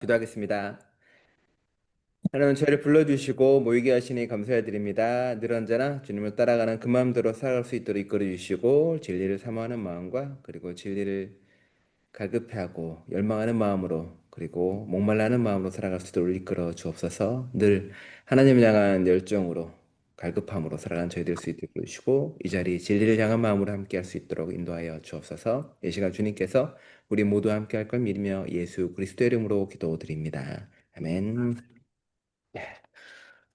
기도하겠습니다. 하나님 저희를 불러주시고 모이게 하시니 감사드립니다. 늘 언제나 주님을 따라가는 그 마음대로 살아갈 수 있도록 이끌어 주시고 진리를 사모하는 마음과 그리고 진리를 갈급해하고 열망하는 마음으로 그리고 목말라하는 마음으로 살아갈 수 있도록 이끌어 주옵소서. 늘 하나님을 향한 열정으로 갈급함으로 살아가는 저희 될 수 있도록 해주시고 이 자리 진리를 향한 마음으로 함께 할 수 있도록 인도하여 주옵소서. 이 시간 주님께서 우리 모두 함께 할 걸 믿으며 예수 그리스도의 이름으로 기도드립니다. 아멘.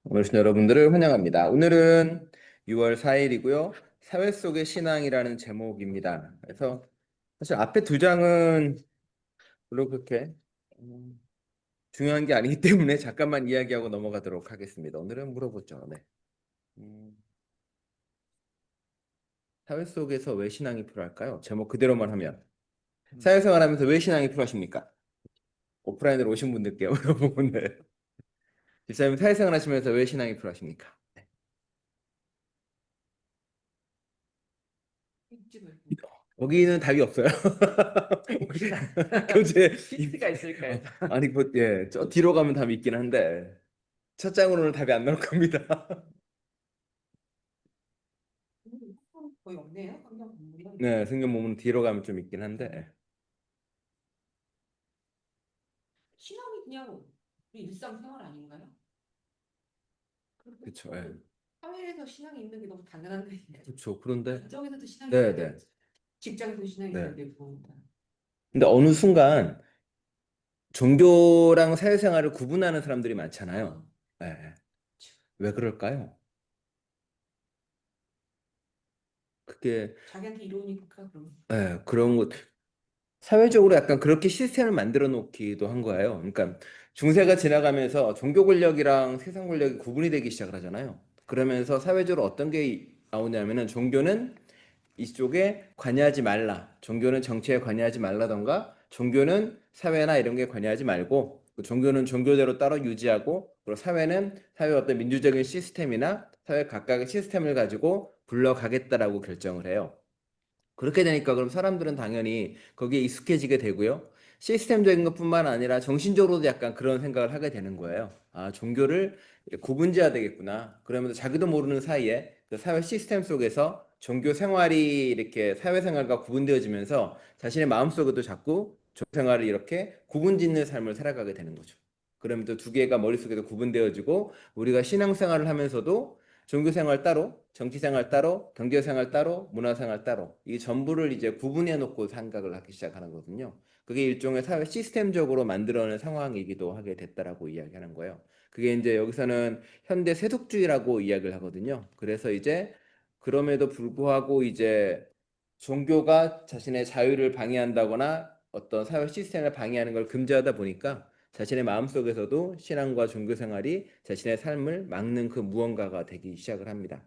오신 여러분들을 환영합니다. 오늘은 6월 4일이고요. 사회 속의 신앙이라는 제목입니다. 그래서 사실 앞에 두 장은 별로 그렇게 중요한 게 아니기 때문에 잠깐만 이야기하고 넘어가도록 하겠습니다. 오늘은 물어보죠. 네. 음, 사회 속에서 왜 신앙이 필요할까요? 제목 그대로만 하면 사회생활하면서 왜 신앙이 필요하십니까? 오프라인으로 오신 분들께 물어보고 네. 집사님 사회생활 하시면서 왜 신앙이 필요하십니까? 거기는 답이 없어요. 교재 힌트가 있을까요? 아니 뭐 예, 저 뒤로 가면 답이 있긴 한데 첫 장으로는 답이 안 나올 겁니다. 거의 없네요. 성경 공부요. 네, 성경 보면 뒤로 가면 좀 있긴 한데 신앙이 그냥 우리 일상생활 아닌가요? 그렇죠. 예. 사회에서 신앙이 있는 게 너무 당연한 일인데. 그렇죠. 그런데 가정에서도 신앙이 네, 있어야 네, 되고, 직장에서도 신앙이 네. 있어야 되고. 근데 어느 순간 종교랑 사회생활을 구분하는 사람들이 많잖아요. 예. 예. 왜 그럴까요? 그게 자기한테 이로우니까 그럼. 예, 그런 것 사회적으로 약간 그렇게 시스템을 만들어 놓기도 한 거예요. 그러니까 중세가 지나가면서 종교 권력이랑 세상 권력이 구분이 되기 시작을 하잖아요. 그러면서 사회적으로 어떤 게 나오냐면은 종교는 이쪽에 관여하지 말라. 종교는 정치에 관여하지 말라던가 종교는 사회나 이런 게 관여하지 말고 그 종교는 종교대로 따로 유지하고 그리고 사회는 사회의 어떤 민주적인 시스템이나 사회 각각의 시스템을 가지고 굴러가겠다라고 결정을 해요. 그렇게 되니까 그럼 사람들은 당연히 거기에 익숙해지게 되고요. 시스템적인 것뿐만 아니라 정신적으로도 약간 그런 생각을 하게 되는 거예요. 아, 종교를 구분지어야 되겠구나. 그러면서 자기도 모르는 사이에 그 사회 시스템 속에서 종교 생활이 이렇게 사회생활과 구분되어지면서 자신의 마음속에도 자꾸 종교 생활을 이렇게 구분짓는 삶을 살아가게 되는 거죠. 그러면서 두 개가 머릿속에도 구분되어지고 우리가 신앙생활을 하면서도 종교생활 따로, 정치생활 따로, 경제생활 따로, 문화생활 따로 이 전부를 이제 구분해 놓고 생각을 하기 시작하는 거거든요. 그게 일종의 사회 시스템적으로 만들어낸 상황이기도 하게 됐다라고 이야기하는 거예요. 그게 이제 여기서는 현대 세속주의라고 이야기를 하거든요. 그래서 이제 그럼에도 불구하고 이제 종교가 자신의 자유를 방해한다거나 어떤 사회 시스템을 방해하는 걸 금지하다 보니까 자신의 마음속에서도 신앙과 종교 생활이 자신의 삶을 막는 그 무언가가 되기 시작을 합니다.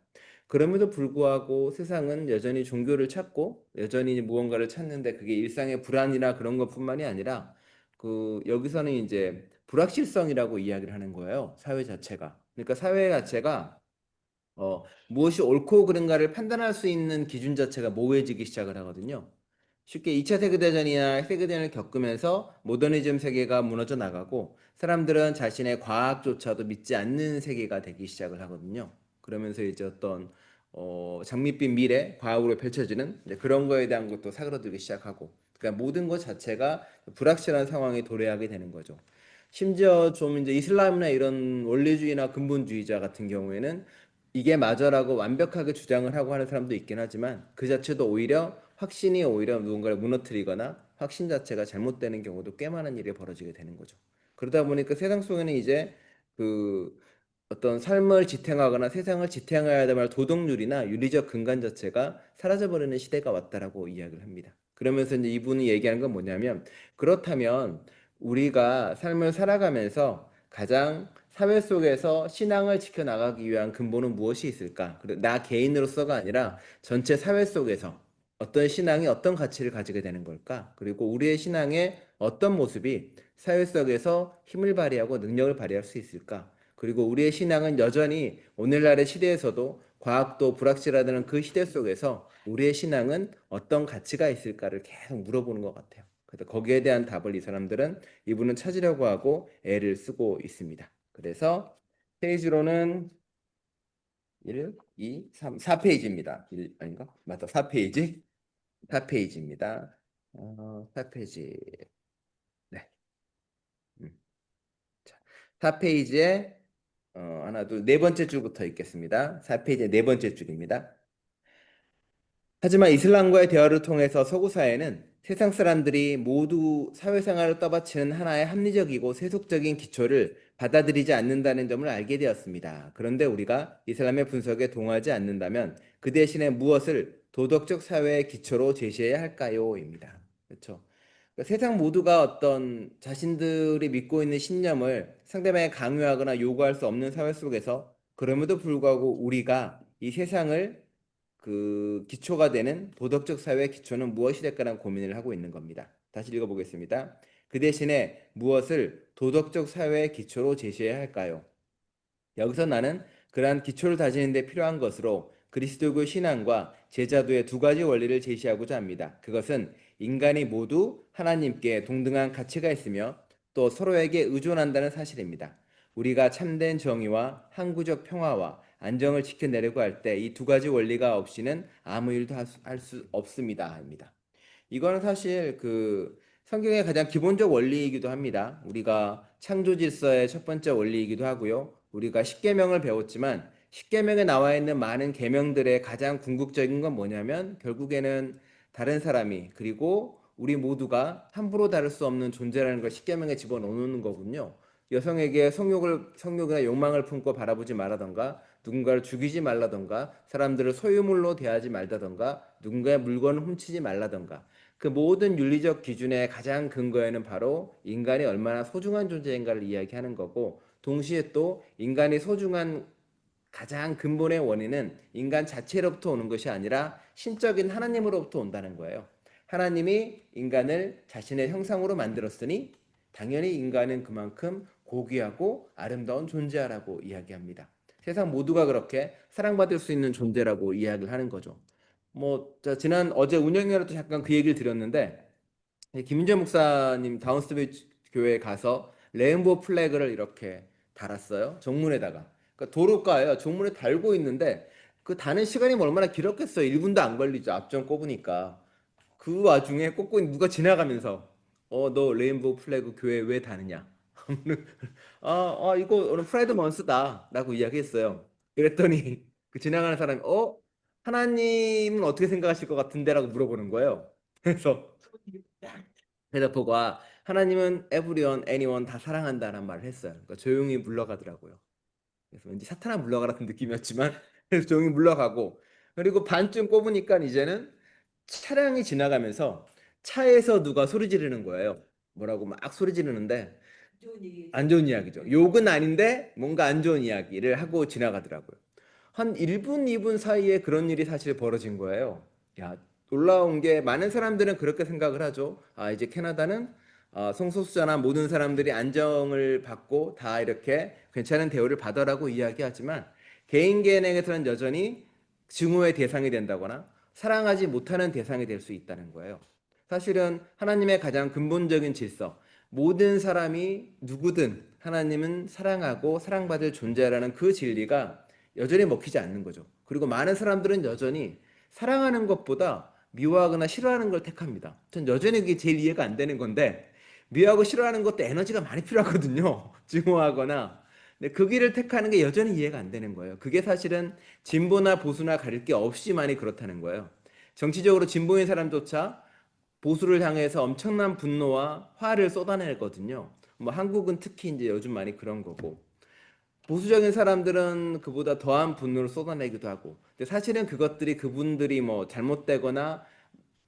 그럼에도 불구하고 세상은 여전히 종교를 찾고 여전히 무언가를 찾는데 그게 일상의 불안이나 그런 것뿐만이 아니라 그 여기서는 이제 불확실성이라고 이야기를 하는 거예요. 사회 자체가. 그러니까 사회 자체가 무엇이 옳고 그른가를 판단할 수 있는 기준 자체가 모호해지기 시작을 하거든요. 쉽게 2차 세계대전이나 세계대전을 겪으면서 모더니즘 세계가 무너져 나가고 사람들은 자신의 과학조차도 믿지 않는 세계가 되기 시작을 하거든요. 그러면서 이제 어떤 장밋빛 미래, 과학으로 펼쳐지는 이제 그런 거에 대한 것도 사그러들기 시작하고 그러니까 모든 것 자체가 불확실한 상황에 도래하게 되는 거죠. 심지어 좀 이제 이슬람이나 이런 원리주의나 근본주의자 같은 경우에는 이게 맞아라고 완벽하게 주장을 하고 하는 사람도 있긴 하지만 그 자체도 오히려 확신이 오히려 누군가를 무너뜨리거나 확신 자체가 잘못되는 경우도 꽤 많은 일이 벌어지게 되는 거죠. 그러다 보니까 세상 속에는 이제 그 어떤 삶을 지탱하거나 세상을 지탱해야 될 도덕률이나 윤리적 근간 자체가 사라져버리는 시대가 왔다라고 이야기를 합니다. 그러면서 이제 이분이 얘기하는 건 뭐냐면 그렇다면 우리가 삶을 살아가면서 가장 사회 속에서 신앙을 지켜나가기 위한 근본은 무엇이 있을까? 나 개인으로서가 아니라 전체 사회 속에서 어떤 신앙이 어떤 가치를 가지게 되는 걸까? 그리고 우리의 신앙의 어떤 모습이 사회 속에서 힘을 발휘하고 능력을 발휘할 수 있을까? 그리고 우리의 신앙은 여전히 오늘날의 시대에서도 과학도 불확실하다는 그 시대 속에서 우리의 신앙은 어떤 가치가 있을까를 계속 물어보는 것 같아요. 그래서 거기에 대한 답을 이 사람들은 이분은 찾으려고 하고 애를 쓰고 있습니다. 그래서 페이지로는 1, 2, 3, 4페이지입니다. 아닌가? 맞다. 4페이지. 4페이지입니다. 4페이지. 네. 음. 자, 4페이지에 하나, 둘, 네 번째 줄부터 읽겠습니다. 4페이지의 네 번째 줄입니다. 하지만 이슬람과의 대화를 통해서 서구 사회는 세상 사람들이 모두 사회생활을 떠받치는 하나의 합리적이고 세속적인 기초를 받아들이지 않는다는 점을 알게 되었습니다. 그런데 우리가 이슬람의 분석에 동하지 않는다면 그 대신에 무엇을 도덕적 사회의 기초로 제시해야 할까요? 입니다. 그렇죠. 그러니까 세상 모두가 어떤 자신들이 믿고 있는 신념을 상대방에 강요하거나 요구할 수 없는 사회 속에서 그럼에도 불구하고 우리가 이 세상을 그 기초가 되는 도덕적 사회의 기초는 무엇이 될까라는 고민을 하고 있는 겁니다. 다시 읽어보겠습니다. 그 대신에 무엇을 도덕적 사회의 기초로 제시해야 할까요? 여기서 나는 그러한 기초를 다지는 데 필요한 것으로 그리스도교 신앙과 제자도의 두 가지 원리를 제시하고자 합니다. 그것은 인간이 모두 하나님께 동등한 가치가 있으며 또 서로에게 의존한다는 사실입니다. 우리가 참된 정의와 항구적 평화와 안정을 지켜내려고 할 때 이 두 가지 원리가 없이는 아무 일도 할 수 없습니다. 입니다. 이거는 사실 그 성경의 가장 기본적 원리이기도 합니다. 우리가 창조 질서의 첫 번째 원리이기도 하고요. 우리가 십계명을 배웠지만 십계명에 나와 있는 많은 계명들의 가장 궁극적인 건 뭐냐면 결국에는 다른 사람이 그리고 우리 모두가 함부로 다룰 수 없는 존재라는 걸 십계명에 집어넣는 거군요. 여성에게 성욕이나 욕망을 품고 바라보지 말라던가 누군가를 죽이지 말라던가 사람들을 소유물로 대하지 말다던가 누군가의 물건을 훔치지 말라던가 그 모든 윤리적 기준의 가장 근거에는 바로 인간이 얼마나 소중한 존재인가를 이야기하는 거고 동시에 또 인간이 소중한 가장 근본의 원인은 인간 자체로부터 오는 것이 아니라 신적인 하나님으로부터 온다는 거예요. 하나님이 인간을 자신의 형상으로 만들었으니 당연히 인간은 그만큼 고귀하고 아름다운 존재라고 이야기합니다. 세상 모두가 그렇게 사랑받을 수 있는 존재라고 이야기를 하는 거죠. 지난 어제 운영회라도 잠깐 그 얘기를 드렸는데 김인재 목사님 다운스트리트 교회에 가서 레인보우 플래그를 이렇게 달았어요. 정문에다가. 그러니까 도로가에요. 정문에 달고 있는데 그 다는 시간이 뭐 얼마나 길었겠어요. 1분도 안 걸리죠. 앞전 꼽으니까. 그 와중에 꽂고 있는 누가 지나가면서 너 레인보우 플래그 교회 왜 다느냐? 이거 오늘 프라이드 먼스다라고 이야기했어요. 그랬더니 그 지나가는 사람이 하나님은 어떻게 생각하실 것 같은데라고 물어보는 거예요. 그래서 대답보고 하나님은 everyone, anyone 다 사랑한다는 말을 했어요. 그러니까 조용히 물러가더라고요. 그래서 왠지 사탄아 물러가 같은 느낌이었지만 그래서 조용히 물러가고 그리고 반쯤 꼽으니까 이제는 차량이 지나가면서 차에서 누가 소리 지르는 거예요. 뭐라고 막 소리 지르는데 좋은 얘기죠. 안 좋은 이야기죠. 욕은 아닌데 뭔가 안 좋은 이야기를 하고 지나가더라고요. 한 1분, 2분 사이에 그런 일이 사실 벌어진 거예요. 야, 놀라운 게 많은 사람들은 그렇게 생각을 하죠. 이제 캐나다는 성소수자나 모든 사람들이 안정을 받고 다 이렇게 괜찮은 대우를 받아라고 이야기하지만 개인 개인에게서는 여전히 증오의 대상이 된다거나 사랑하지 못하는 대상이 될 수 있다는 거예요. 사실은 하나님의 가장 근본적인 질서, 모든 사람이 누구든 하나님은 사랑하고 사랑받을 존재라는 그 진리가 여전히 먹히지 않는 거죠. 그리고 많은 사람들은 여전히 사랑하는 것보다 미워하거나 싫어하는 걸 택합니다. 전 여전히 그게 제일 이해가 안 되는 건데 미워하고 싫어하는 것도 에너지가 많이 필요하거든요. 증오하거나. 근데 그 길을 택하는 게 여전히 이해가 안 되는 거예요. 그게 사실은 진보나 보수나 가릴 게 없이 많이 그렇다는 거예요. 정치적으로 진보인 사람조차 보수를 향해서 엄청난 분노와 화를 쏟아내거든요. 한국은 특히 이제 요즘 많이 그런 거고. 보수적인 사람들은 그보다 더한 분노를 쏟아내기도 하고. 근데 사실은 그것들이 그분들이 잘못되거나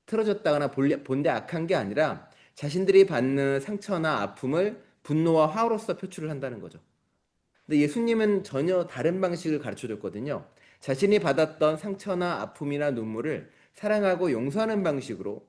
틀어졌다거나 본데 악한 게 아니라 자신들이 받는 상처나 아픔을 분노와 화로서 표출을 한다는 거죠. 근데 예수님은 전혀 다른 방식을 가르쳐 줬거든요. 자신이 받았던 상처나 아픔이나 눈물을 사랑하고 용서하는 방식으로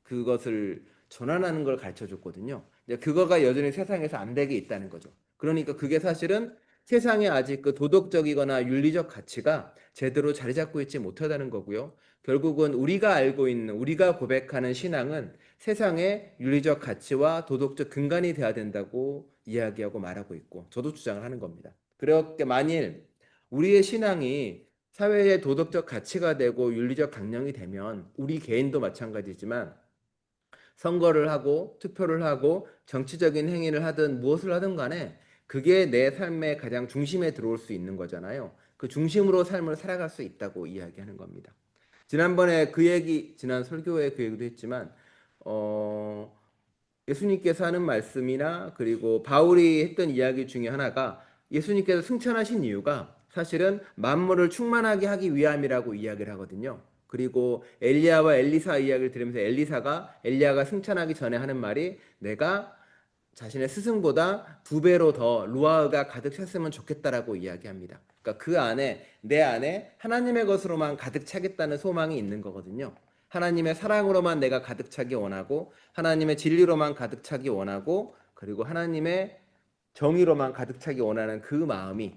그것을 전환하는 걸 가르쳐 줬거든요. 그거가 여전히 세상에서 안 되게 있다는 거죠. 그러니까 그게 사실은 세상에 아직 그 도덕적이거나 윤리적 가치가 제대로 자리 잡고 있지 못하다는 거고요. 결국은 우리가 알고 있는, 우리가 고백하는 신앙은 세상의 윤리적 가치와 도덕적 근간이 되어야 된다고 이야기하고 말하고 있고, 저도 주장을 하는 겁니다. 그렇게 만일 우리의 신앙이 사회의 도덕적 가치가 되고 윤리적 강령이 되면 우리 개인도 마찬가지지만 선거를 하고 투표를 하고 정치적인 행위를 하든 무엇을 하든 간에 그게 내 삶의 가장 중심에 들어올 수 있는 거잖아요. 그 중심으로 삶을 살아갈 수 있다고 이야기하는 겁니다. 지난번에 그 얘기, 지난 설교에 그 얘기도 했지만, 어, 예수님께서 하는 말씀이나 그리고 바울이 했던 이야기 중에 하나가 예수님께서 승천하신 이유가 사실은 만물을 충만하게 하기 위함이라고 이야기를 하거든요. 그리고 엘리야와 엘리사 이야기를 들으면서 엘리야가 승천하기 전에 하는 말이 내가 자신의 스승보다 2배로 더 루아가 가득 찼으면 좋겠다라고 이야기합니다. 그러니까 그 안에 내 안에 하나님의 것으로만 가득 차겠다는 소망이 있는 거거든요. 하나님의 사랑으로만 내가 가득 차기 원하고 하나님의 진리로만 가득 차기 원하고 그리고 하나님의 정의로만 가득 차기 원하는 그 마음이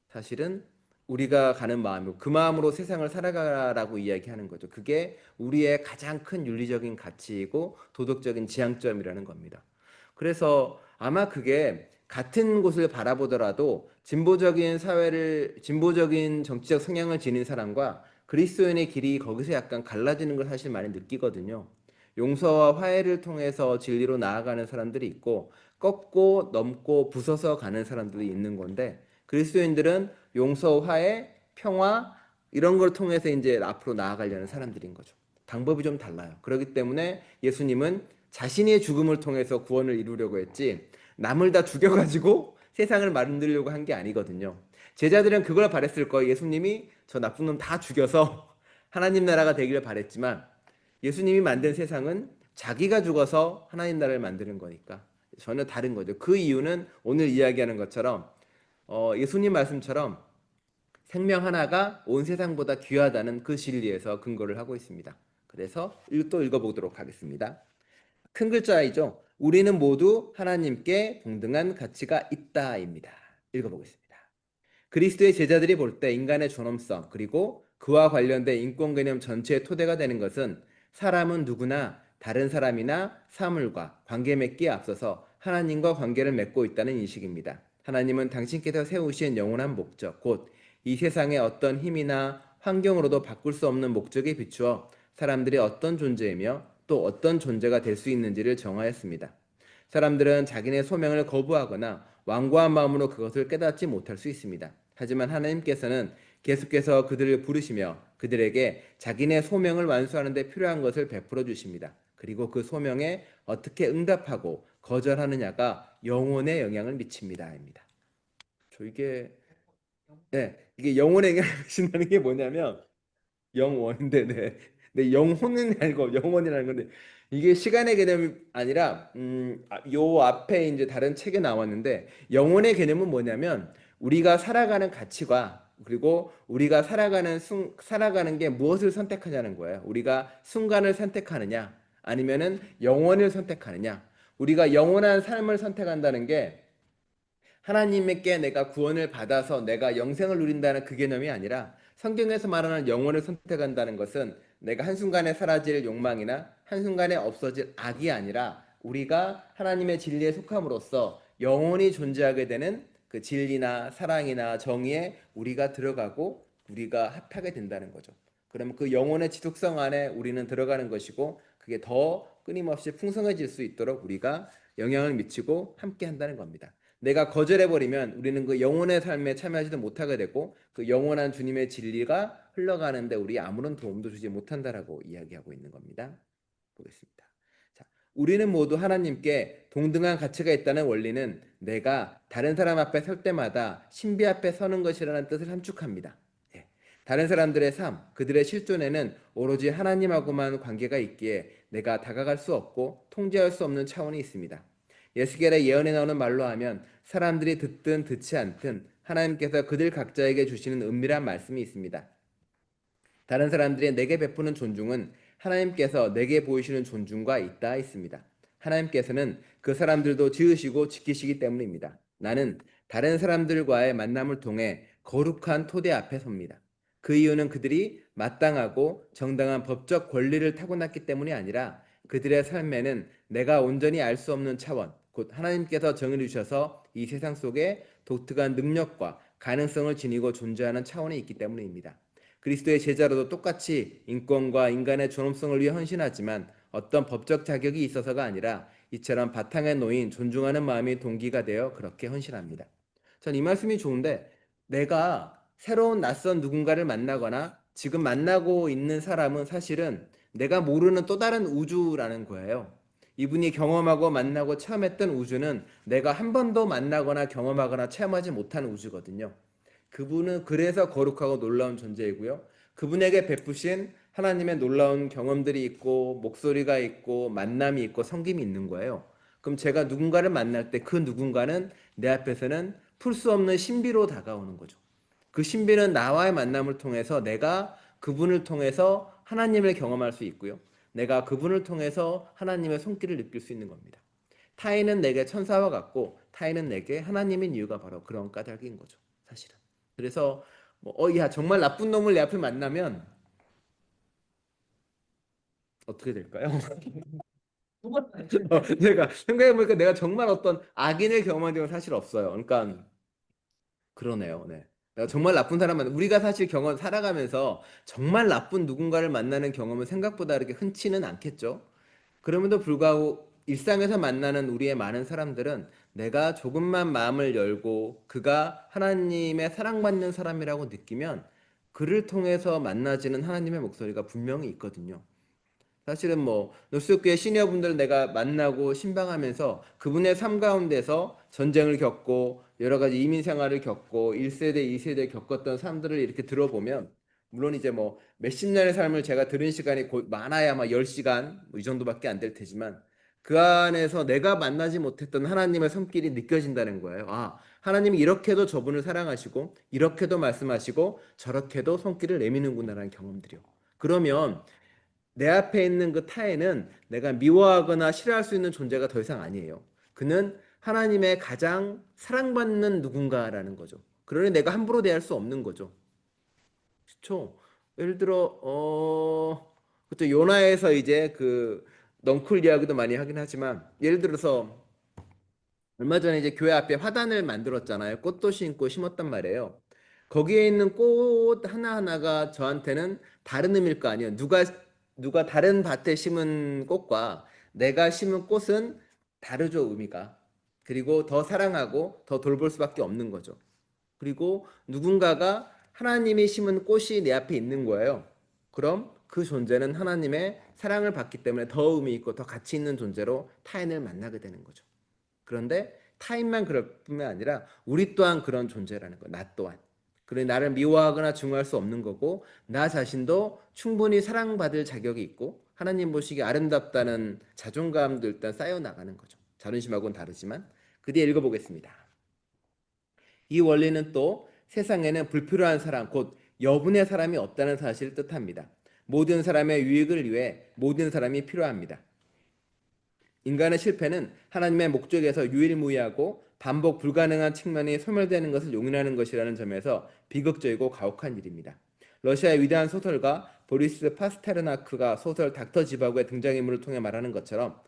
사실은 우리가 가는 마음이고 그 마음으로 세상을 살아가라고 이야기하는 거죠. 그게 우리의 가장 큰 윤리적인 가치이고 도덕적인 지향점이라는 겁니다. 그래서 아마 그게 같은 곳을 바라보더라도 진보적인 정치적 성향을 지닌 사람과 그리스도인의 길이 거기서 약간 갈라지는 걸 사실 많이 느끼거든요. 용서와 화해를 통해서 진리로 나아가는 사람들이 있고 꺾고 넘고 부서서 가는 사람들이 있는 건데 그리스도인들은 용서, 화해, 평화 이런 걸 통해서 이제 앞으로 나아가려는 사람들인 거죠. 방법이 좀 달라요. 그렇기 때문에 예수님은 자신의 죽음을 통해서 구원을 이루려고 했지 남을 다 죽여가지고 세상을 만들려고 한 게 아니거든요. 제자들은 그걸 바랬을 거예요. 예수님이 저 나쁜 놈 다 죽여서 하나님 나라가 되기를 바랬지만 예수님이 만든 세상은 자기가 죽어서 하나님 나라를 만드는 거니까 전혀 다른 거죠. 그 이유는 오늘 이야기하는 것처럼 예수님 말씀처럼 생명 하나가 온 세상보다 귀하다는 그 진리에서 근거를 하고 있습니다. 그래서 또 읽어보도록 하겠습니다. 큰 글자이죠. 우리는 모두 하나님께 동등한 가치가 있다입니다. 읽어보겠습니다. 그리스도의 제자들이 볼 때 인간의 존엄성 그리고 그와 관련된 인권 개념 전체의 토대가 되는 것은 사람은 누구나 다른 사람이나 사물과 관계 맺기에 앞서서 하나님과 관계를 맺고 있다는 인식입니다. 하나님은 당신께서 세우신 영원한 목적, 곧 이 세상의 어떤 힘이나 환경으로도 바꿀 수 없는 목적에 비추어 사람들이 어떤 존재이며 또 어떤 존재가 될 수 있는지를 정하였습니다. 사람들은 자기네 소명을 거부하거나 완고한 마음으로 그것을 깨닫지 못할 수 있습니다. 하지만 하나님께서는 계속해서 그들을 부르시며 그들에게 자기네 소명을 완수하는 데 필요한 것을 베풀어 주십니다. 그리고 그 소명에 어떻게 응답하고 거절하느냐가 영혼에 영향을 미칩니다.입니다. 이게 영혼에 영향을 미친다는 게 뭐냐면 영원인데 네, 영혼은 아니고 영원이라는 건데 이게 시간의 개념이 아니라 요 앞에 이제 다른 책에 나왔는데 영혼의 개념은 뭐냐면 우리가 살아가는 가치가 그리고 우리가 살아가는 게 무엇을 선택하냐는 거예요. 우리가 순간을 선택하느냐 아니면은 영원을 선택하느냐. 우리가 영원한 삶을 선택한다는 게 하나님께 내가 구원을 받아서 내가 영생을 누린다는 그 개념이 아니라 성경에서 말하는 영혼을 선택한다는 것은 내가 한순간에 사라질 욕망이나 한순간에 없어질 악이 아니라 우리가 하나님의 진리에 속함으로써 영원히 존재하게 되는 그 진리나 사랑이나 정의에 우리가 들어가고 우리가 합하게 된다는 거죠. 그러면 그 영혼의 지속성 안에 우리는 들어가는 것이고 그게 더 끊임없이 풍성해질 수 있도록 우리가 영향을 미치고 함께 한다는 겁니다. 내가 거절해버리면 우리는 그 영혼의 삶에 참여하지도 못하게 되고 그 영원한 주님의 진리가 흘러가는데 우리 아무런 도움도 주지 못한다라고 이야기하고 있는 겁니다. 보겠습니다. 자, 우리는 모두 하나님께 동등한 가치가 있다는 원리는 내가 다른 사람 앞에 설 때마다 신비 앞에 서는 것이라는 뜻을 함축합니다. 예. 다른 사람들의 삶, 그들의 실존에는 오로지 하나님하고만 관계가 있기에 내가 다가갈 수 없고 통제할 수 없는 차원이 있습니다. 예스겔의 예언에 나오는 말로 하면 사람들이 듣든 듣지 않든 하나님께서 그들 각자에게 주시는 은밀한 말씀이 있습니다. 다른 사람들이 내게 베푸는 존중은 하나님께서 내게 보이시는 존중과 있다 있습니다. 하나님께서는 그 사람들도 지으시고 지키시기 때문입니다. 나는 다른 사람들과의 만남을 통해 거룩한 토대 앞에 섭니다. 그 이유는 그들이 마땅하고 정당한 법적 권리를 타고났기 때문이 아니라 그들의 삶에는 내가 온전히 알 수 없는 차원, 곧 하나님께서 정의를 주셔서 이 세상 속에 독특한 능력과 가능성을 지니고 존재하는 차원이 있기 때문입니다. 그리스도의 제자로도 똑같이 인권과 인간의 존엄성을 위해 헌신하지만 어떤 법적 자격이 있어서가 아니라 이처럼 바탕에 놓인 존중하는 마음이 동기가 되어 그렇게 헌신합니다. 전 이 말씀이 좋은데, 내가 새로운 낯선 누군가를 만나거나 지금 만나고 있는 사람은 사실은 내가 모르는 또 다른 우주라는 거예요. 이분이 경험하고 만나고 체험했던 우주는 내가 한 번도 만나거나 경험하거나 체험하지 못한 우주거든요. 그분은 그래서 거룩하고 놀라운 존재이고요. 그분에게 베푸신 하나님의 놀라운 경험들이 있고 목소리가 있고 만남이 있고 섬김이 있는 거예요. 그럼 제가 누군가를 만날 때 그 누군가는 내 앞에서는 풀 수 없는 신비로 다가오는 거죠. 그 신비는 나와의 만남을 통해서 내가 그분을 통해서 하나님을 경험할 수 있고요. 내가 그분을 통해서 하나님의 손길을 느낄 수 있는 겁니다. 타인은 내게 천사와 같고 타인은 내게 하나님인 이유가 바로 그런 까닭인 거죠. 사실은. 그래서 야 정말 나쁜 놈을 내 앞에 만나면 어떻게 될까요? 누가 내가 생각해보니까 내가 정말 어떤 악인을 경험한 적은 사실 없어요. 그러니까 그러네요. 네. 내가 정말 나쁜 사람만 우리가 사실 경험 살아가면서 정말 나쁜 누군가를 만나는 경험은 생각보다 그렇게 흔치는 않겠죠. 그럼에도 불구하고 일상에서 만나는 우리의 많은 사람들은 내가 조금만 마음을 열고 그가 하나님의 사랑받는 사람이라고 느끼면 그를 통해서 만나지는 하나님의 목소리가 분명히 있거든요. 사실은 노스교회 시니어분들을 내가 만나고 신방하면서 그분의 삶 가운데서 전쟁을 겪고 여러 가지 이민 생활을 겪고 1세대, 2세대 겪었던 사람들을 이렇게 들어보면 물론 이제 몇십 년의 삶을 제가 들은 시간이 곧 많아야 막 10시간 이 정도밖에 안 될 테지만 그 안에서 내가 만나지 못했던 하나님의 손길이 느껴진다는 거예요. 아, 하나님이 이렇게도 저분을 사랑하시고 이렇게도 말씀하시고 저렇게도 손길을 내미는구나라는 경험들이요. 그러면 내 앞에 있는 그 타인은 내가 미워하거나 싫어할 수 있는 존재가 더 이상 아니에요. 그는 하나님의 가장 사랑받는 누군가라는 거죠. 그러니 내가 함부로 대할 수 없는 거죠. 그렇죠? 예를 들어 그렇죠. 요나에서 이제 그 넝쿨 이야기도 많이 하긴 하지만 예를 들어서 얼마 전에 이제 교회 앞에 화단을 만들었잖아요. 꽃도 심고 심었단 말이에요. 거기에 있는 꽃 하나하나가 저한테는 다른 의미일 거 아니에요. 누가 다른 밭에 심은 꽃과 내가 심은 꽃은 다르죠, 의미가. 그리고 더 사랑하고 더 돌볼 수밖에 없는 거죠. 그리고 누군가가 하나님이 심은 꽃이 내 앞에 있는 거예요. 그럼 그 존재는 하나님의 사랑을 받기 때문에 더 의미 있고 더 가치 있는 존재로 타인을 만나게 되는 거죠. 그런데 타인만 그럴 뿐만 아니라 우리 또한 그런 존재라는 거, 나 또한. 그래 나를 미워하거나 중요할 수 없는 거고 나 자신도 충분히 사랑받을 자격이 있고 하나님 보시기에 아름답다는 자존감도 일단 쌓여 나가는 거죠. 자존심하고는 다르지만 그 뒤에 읽어보겠습니다. 이 원리는 또 세상에는 불필요한 사람, 곧 여분의 사람이 없다는 사실을 뜻합니다. 모든 사람의 유익을 위해 모든 사람이 필요합니다. 인간의 실패는 하나님의 목적에서 유일무이하고 반복 불가능한 측면이 소멸되는 것을 용인하는 것이라는 점에서 비극적이고 가혹한 일입니다. 러시아의 위대한 소설가 보리스 파스테르나크가 소설 닥터 지바고의 등장인물을 통해 말하는 것처럼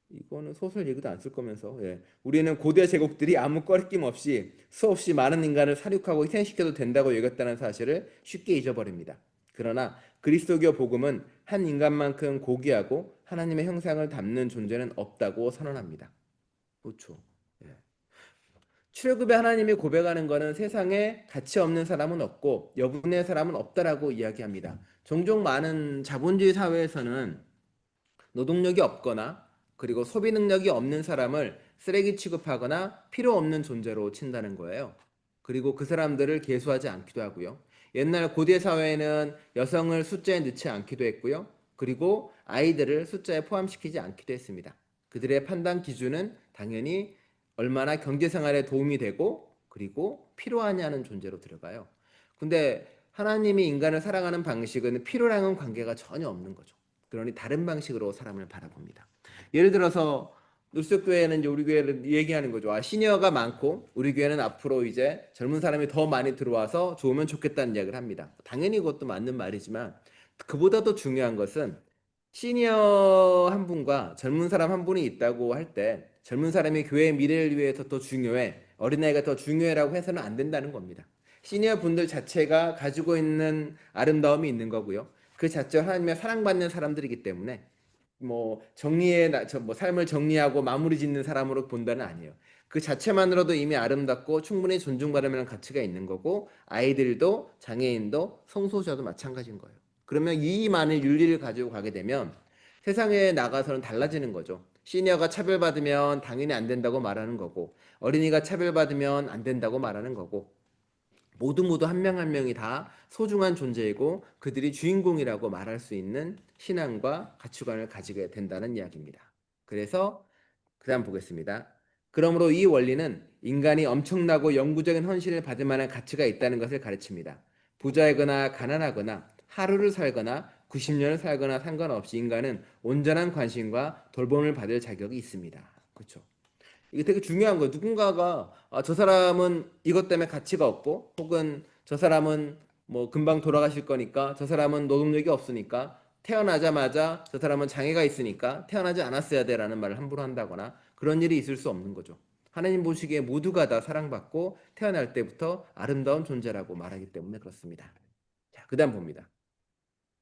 이거는 소설 얘기도 안 쓸 거면서 우리는 고대 제국들이 아무 꺼리낌 없이 수없이 많은 인간을 살육하고 희생시켜도 된다고 여겼다는 사실을 쉽게 잊어버립니다. 그러나 그리스도교 복음은 한 인간만큼 고귀하고 하나님의 형상을 담는 존재는 없다고 선언합니다. 그렇죠. 예. 출애굽의 하나님이 고백하는 것은 세상에 가치 없는 사람은 없고 여분의 사람은 없다라고 이야기합니다. 종종 많은 자본주의 사회에서는 노동력이 없거나 그리고 소비 능력이 없는 사람을 쓰레기 취급하거나 필요 없는 존재로 친다는 거예요. 그리고 그 사람들을 계수하지 않기도 하고요. 옛날 고대 사회에는 여성을 숫자에 넣지 않기도 했고요. 그리고 아이들을 숫자에 포함시키지 않기도 했습니다. 그들의 판단 기준은 당연히 얼마나 경제 생활에 도움이 되고 그리고 필요하냐는 존재로 들어가요. 근데 하나님이 인간을 사랑하는 방식은 필요랑은 관계가 전혀 없는 거죠. 그러니 다른 방식으로 사람을 바라봅니다. 예를 들어서 놀숙교회는 이제 우리 교회를 얘기하는 거죠. 아, 시니어가 많고 우리 교회는 앞으로 이제 젊은 사람이 더 많이 들어와서 좋으면 좋겠다는 이야기를 합니다. 당연히 그것도 맞는 말이지만 그보다 더 중요한 것은 시니어 한 분과 젊은 사람 한 분이 있다고 할 때 젊은 사람이 교회의 미래를 위해서 더 중요해, 어린아이가 더 중요해라고 해서는 안 된다는 겁니다. 시니어 분들 자체가 가지고 있는 아름다움이 있는 거고요. 그 자체가 하나님의 사랑받는 사람들이기 때문에 뭐 삶을 정리하고 마무리 짓는 사람으로 본다는 아니에요. 그 자체만으로도 이미 아름답고 충분히 존중받을 만한 가치가 있는 거고, 아이들도 장애인도 성소수자도 마찬가지인 거예요. 그러면 이 많은 윤리를 가지고 가게 되면 세상에 나가서는 달라지는 거죠. 시니어가 차별받으면 당연히 안 된다고 말하는 거고, 어린이가 차별받으면 안 된다고 말하는 거고, 모두 한 명 한 명이 다 소중한 존재이고 그들이 주인공이라고 말할 수 있는 신앙과 가치관을 가지게 된다는 이야기입니다. 그래서 그다음 보겠습니다. 그러므로 이 원리는 인간이 엄청나고 영구적인 헌신을 받을 만한 가치가 있다는 것을 가르칩니다. 부자이거나 가난하거나 하루를 살거나 90년을 살거나 상관없이 인간은 온전한 관심과 돌봄을 받을 자격이 있습니다. 그렇죠? 이게 되게 중요한 거예요. 누군가가 저 사람은 이것 때문에 가치가 없고, 혹은 저 사람은 뭐 금방 돌아가실 거니까, 저 사람은 노동력이 없으니까, 태어나자마자 저 사람은 장애가 있으니까 태어나지 않았어야 돼라는 말을 함부로 한다거나 그런 일이 있을 수 없는 거죠. 하나님 보시기에 모두가 다 사랑받고 태어날 때부터 아름다운 존재라고 말하기 때문에 그렇습니다. 자, 그다음 봅니다.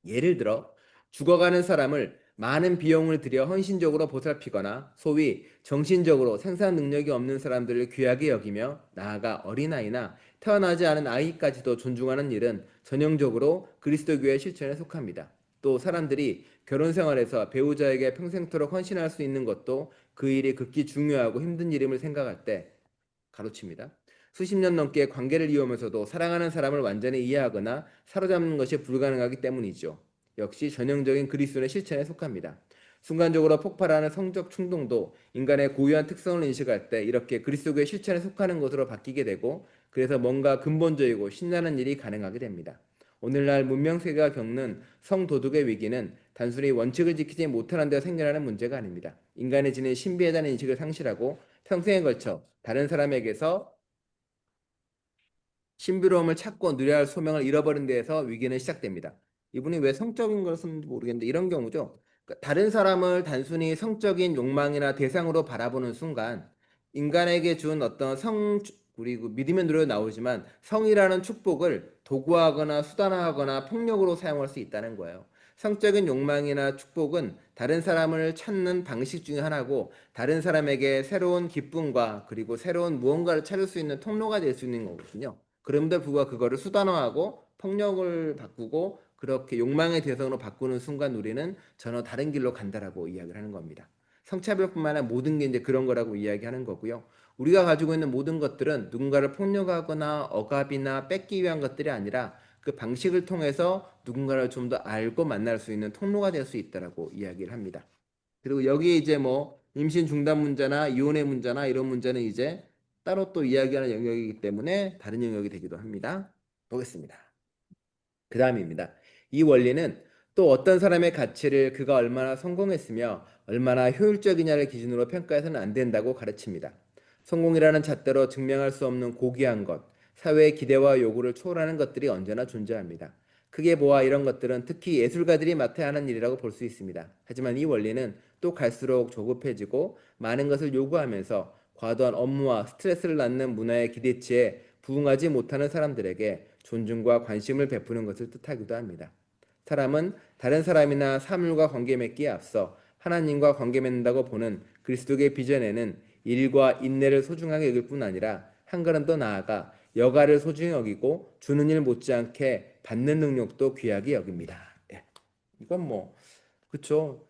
예를 들어 죽어가는 사람을 많은 비용을 들여 헌신적으로 보살피거나 소위 정신적으로 생산 능력이 없는 사람들을 귀하게 여기며 나아가 어린아이나 태어나지 않은 아이까지도 존중하는 일은 전형적으로 그리스도교의 실천에 속합니다. 또 사람들이 결혼 생활에서 배우자에게 평생토록 헌신할 수 있는 것도 그 일이 극히 중요하고 힘든 일임을 생각할 때 가로칩니다. 수십 년 넘게 관계를 이어오면서도 사랑하는 사람을 완전히 이해하거나 사로잡는 것이 불가능하기 때문이죠. 역시 전형적인 그리스도의 실천에 속합니다. 순간적으로 폭발하는 성적 충동도 인간의 고유한 특성을 인식할 때 이렇게 그리스도의 실천에 속하는 것으로 바뀌게 되고, 그래서 뭔가 근본적이고 신나는 일이 가능하게 됩니다. 오늘날 문명세계가 겪는 성도덕의 위기는 단순히 원칙을 지키지 못하는 데 생겨나는 문제가 아닙니다. 인간의 지는 신비에 대한 인식을 상실하고 평생에 걸쳐 다른 사람에게서 신비로움을 찾고 누려야 할 소명을 잃어버린 데에서 위기는 시작됩니다. 이분이 왜 성적인 걸 썼는지 모르겠는데 이런 경우죠. 그러니까 다른 사람을 단순히 성적인 욕망이나 대상으로 바라보는 순간 인간에게 준 어떤 그리고 믿으면 노래 나오지만 성이라는 축복을 도구화하거나 수단화하거나 폭력으로 사용할 수 있다는 거예요. 성적인 욕망이나 축복은 다른 사람을 찾는 방식 중에 하나고, 다른 사람에게 새로운 기쁨과 그리고 새로운 무언가를 찾을 수 있는 통로가 될 수 있는 거거든요. 그럼에도 불구하고 그거를 수단화하고 폭력을 바꾸고 그렇게 욕망의 대상으로 바꾸는 순간 우리는 전혀 다른 길로 간다라고 이야기를 하는 겁니다. 성차별뿐만 아니라 모든 게 이제 그런 거라고 이야기하는 거고요. 우리가 가지고 있는 모든 것들은 누군가를 폭력하거나 억압이나 뺏기 위한 것들이 아니라 그 방식을 통해서 누군가를 좀 더 알고 만날 수 있는 통로가 될 수 있다라고 이야기를 합니다. 그리고 여기에 이제 뭐 임신 중단 문제나 이혼의 문제나 이런 문제는 이제 따로 또 이야기하는 영역이기 때문에 다른 영역이 되기도 합니다. 보겠습니다. 그 다음입니다. 이 원리는 또 어떤 사람의 가치를 그가 얼마나 성공했으며 얼마나 효율적이냐를 기준으로 평가해서는 안 된다고 가르칩니다. 성공이라는 잣대로 증명할 수 없는 고귀한 것, 사회의 기대와 요구를 초월하는 것들이 언제나 존재합니다. 크게 보아 이런 것들은 특히 예술가들이 맡아야 하는 일이라고 볼 수 있습니다. 하지만 이 원리는 또 갈수록 조급해지고 많은 것을 요구하면서 과도한 업무와 스트레스를 낳는 문화의 기대치에 부응하지 못하는 사람들에게 존중과 관심을 베푸는 것을 뜻하기도 합니다. 사람은 다른 사람이나 사물과 관계 맺기에 앞서 하나님과 관계 맺는다고 보는 그리스도의 비전에는 일과 인내를 소중하게 여길 뿐 아니라 한 걸음 더 나아가 여가를 소중히 여기고 주는 일 못지않게 받는 능력도 귀하게 여깁니다. 예. 이건 뭐 그쵸.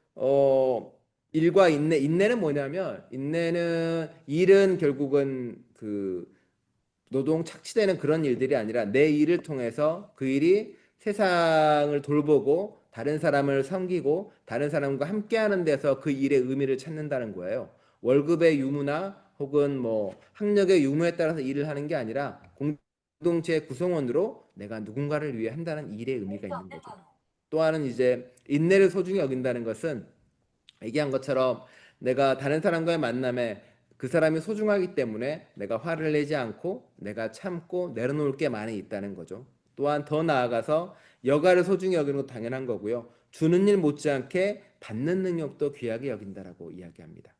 일과 인내는 뭐냐면, 인내는 일은 결국은 그 노동 착취되는 그런 일들이 아니라 내 일을 통해서 그 일이 세상을 돌보고 다른 사람을 섬기고 다른 사람과 함께하는 데서 그 일의 의미를 찾는다는 거예요. 월급의 유무나 혹은 뭐 학력의 유무에 따라서 일을 하는 게 아니라 공동체 구성원으로 내가 누군가를 위해 한다는 일의 의미가 있는 거죠. 또 하나는 이제 인내를 소중히 여긴다는 것은 얘기한 것처럼 내가 다른 사람과의 만남에 그 사람이 소중하기 때문에 내가 화를 내지 않고 내가 참고 내려놓을 게 많이 있다는 거죠. 또한 더 나아가서 여가를 소중히 여기는 것도 당연한 거고요. 주는 일 못지않게 받는 능력도 귀하게 여긴다라고 이야기합니다.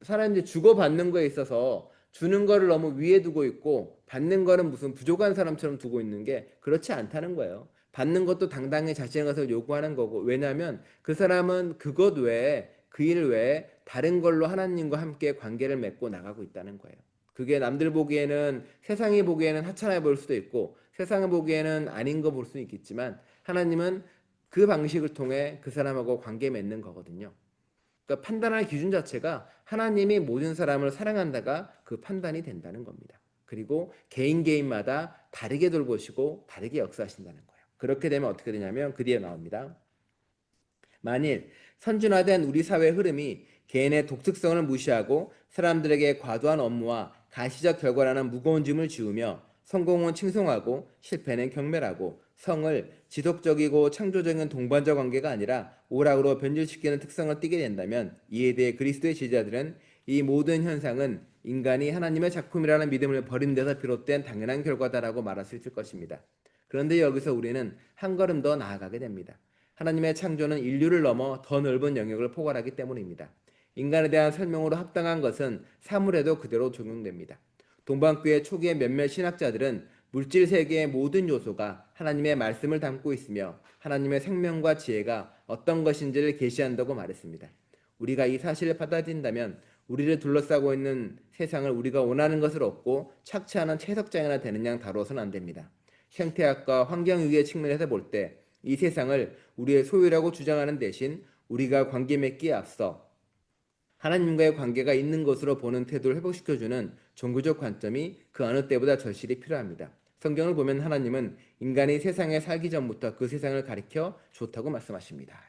사람들이 주고받는 거에 있어서 주는 거를 너무 위에 두고 있고 받는 거는 무슨 부족한 사람처럼 두고 있는 게 그렇지 않다는 거예요. 받는 것도 당당히 자신의 것을 요구하는 거고, 왜냐하면 그 사람은 그것 외에 그 일 외에 다른 걸로 하나님과 함께 관계를 맺고 나가고 있다는 거예요. 그게 남들 보기에는, 세상이 보기에는 하찮아 보일 수도 있고 세상이 보기에는 아닌 거 볼 수는 있겠지만, 하나님은 그 방식을 통해 그 사람하고 관계 맺는 거거든요. 그러니까 판단할 기준 자체가 하나님이 모든 사람을 사랑한다가 그 판단이 된다는 겁니다. 그리고 개인 개인마다 다르게 돌보시고 다르게 역사하신다는 거예요. 그렇게 되면 어떻게 되냐면 그 뒤에 나옵니다. 만일 선진화된 우리 사회 흐름이 개인의 독특성을 무시하고 사람들에게 과도한 업무와 가시적 결과라는 무거운 짐을 지우며 성공은 칭송하고 실패는 경멸하고 성을 지속적이고 창조적인 동반자 관계가 아니라 오락으로 변질시키는 특성을 띠게 된다면, 이에 대해 그리스도의 제자들은 이 모든 현상은 인간이 하나님의 작품이라는 믿음을 버린 데서 비롯된 당연한 결과다라고 말할 수 있을 것입니다. 그런데 여기서 우리는 한 걸음 더 나아가게 됩니다. 하나님의 창조는 인류를 넘어 더 넓은 영역을 포괄하기 때문입니다. 인간에 대한 설명으로 합당한 것은 사물에도 그대로 적용됩니다. 동방교회 초기의 몇몇 신학자들은 물질 세계의 모든 요소가 하나님의 말씀을 담고 있으며 하나님의 생명과 지혜가 어떤 것인지를 계시한다고 말했습니다. 우리가 이 사실을 받아들인다면 우리를 둘러싸고 있는 세상을 우리가 원하는 것을 얻고 착취하는 채석장이나 되는 양 다루어서는 안 됩니다. 생태학과 환경위기의 측면에서 볼 때 이 세상을 우리의 소유라고 주장하는 대신 우리가 관계 맺기에 앞서 하나님과의 관계가 있는 것으로 보는 태도를 회복시켜주는 종교적 관점이 그 어느 때보다 절실히 필요합니다. 성경을 보면 하나님은 인간이 세상에 살기 전부터 그 세상을 가리켜 좋다고 말씀하십니다.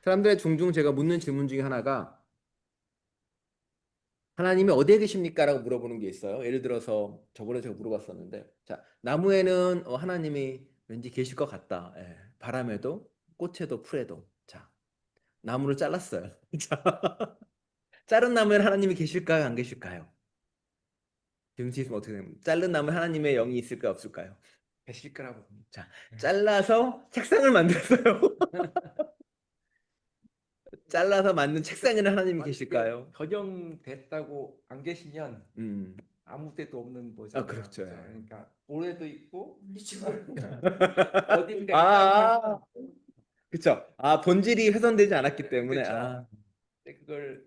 사람들의 종종 제가 묻는 질문 중에 하나가, 하나님이 어디에 계십니까? 라고 물어보는 게 있어요. 예를 들어서 저번에 제가 물어봤었는데, 자, 나무에는 하나님이 왠지 계실 것 같다. 예, 바람에도 꽃에도 풀에도. 자, 나무를 잘랐어요. 자, 자른 나무에는 하나님이 계실까요? 안 계실까요? 정치 있으면 어떻게 됩니까? 자른 나무에 하나님의 영이 있을까요? 없을까요? 계실 거라고 봅니다. 자, 잘라서 책상을 만들었어요. 잘라서 만든 책상에는 하나님이 만약에 계실까요? 전염됐다고 안 계시면 음, 아무 데도 없는 아, 거잖아요. 그렇죠. 그죠? 예. 그러니까 올해도 있고 어딘가 아, 있다면 그쵸. 아, 본질이 훼손되지 않았기 때문에, 그렇죠. 아, 근데 그걸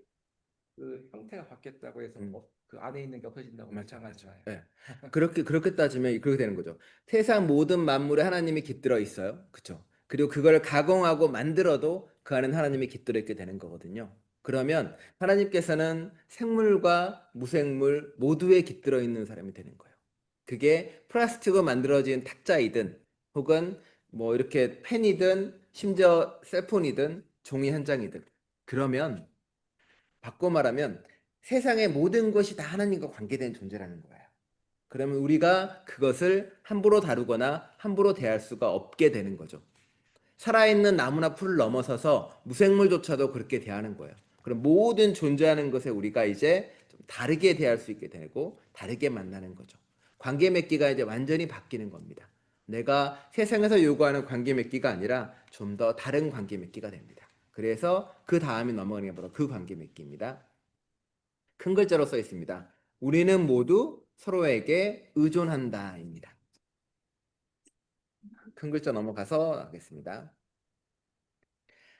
그 형태가 바뀌었다고 해서 음, 그 안에 있는 게 없어진다고 맞아, 보장하지 맞아. 마요. 예. 그렇게 따지면 그렇게 되는 거죠. 세상 모든 만물에 하나님이 깃들어 있어요. 그쵸. 그리고 그걸 가공하고 만들어도 그 안에 하나님이 깃들어 있게 되는 거거든요. 그러면 하나님께서는 생물과 무생물 모두에 깃들어 있는 사람이 되는 거예요. 그게 플라스틱으로 만들어진 탁자이든 혹은 뭐 이렇게 펜이든 심지어 셀폰이든 종이 한 장이든, 그러면 바꿔 말하면 세상의 모든 것이 다 하나님과 관계된 존재라는 거예요. 그러면 우리가 그것을 함부로 다루거나 함부로 대할 수가 없게 되는 거죠. 살아있는 나무나 풀을 넘어서서 무생물조차도 그렇게 대하는 거예요. 그럼 모든 존재하는 것에 우리가 이제 좀 다르게 대할 수 있게 되고 다르게 만나는 거죠. 관계 맺기가 이제 완전히 바뀌는 겁니다. 내가 세상에서 요구하는 관계 맺기가 아니라 좀 더 다른 관계 맺기가 됩니다. 그래서 그 다음에 넘어가는 게 바로 그 관계 맺기입니다. 큰 글자로 써 있습니다. 우리는 모두 서로에게 의존한다입니다. 큰 글자 넘어가서 하겠습니다.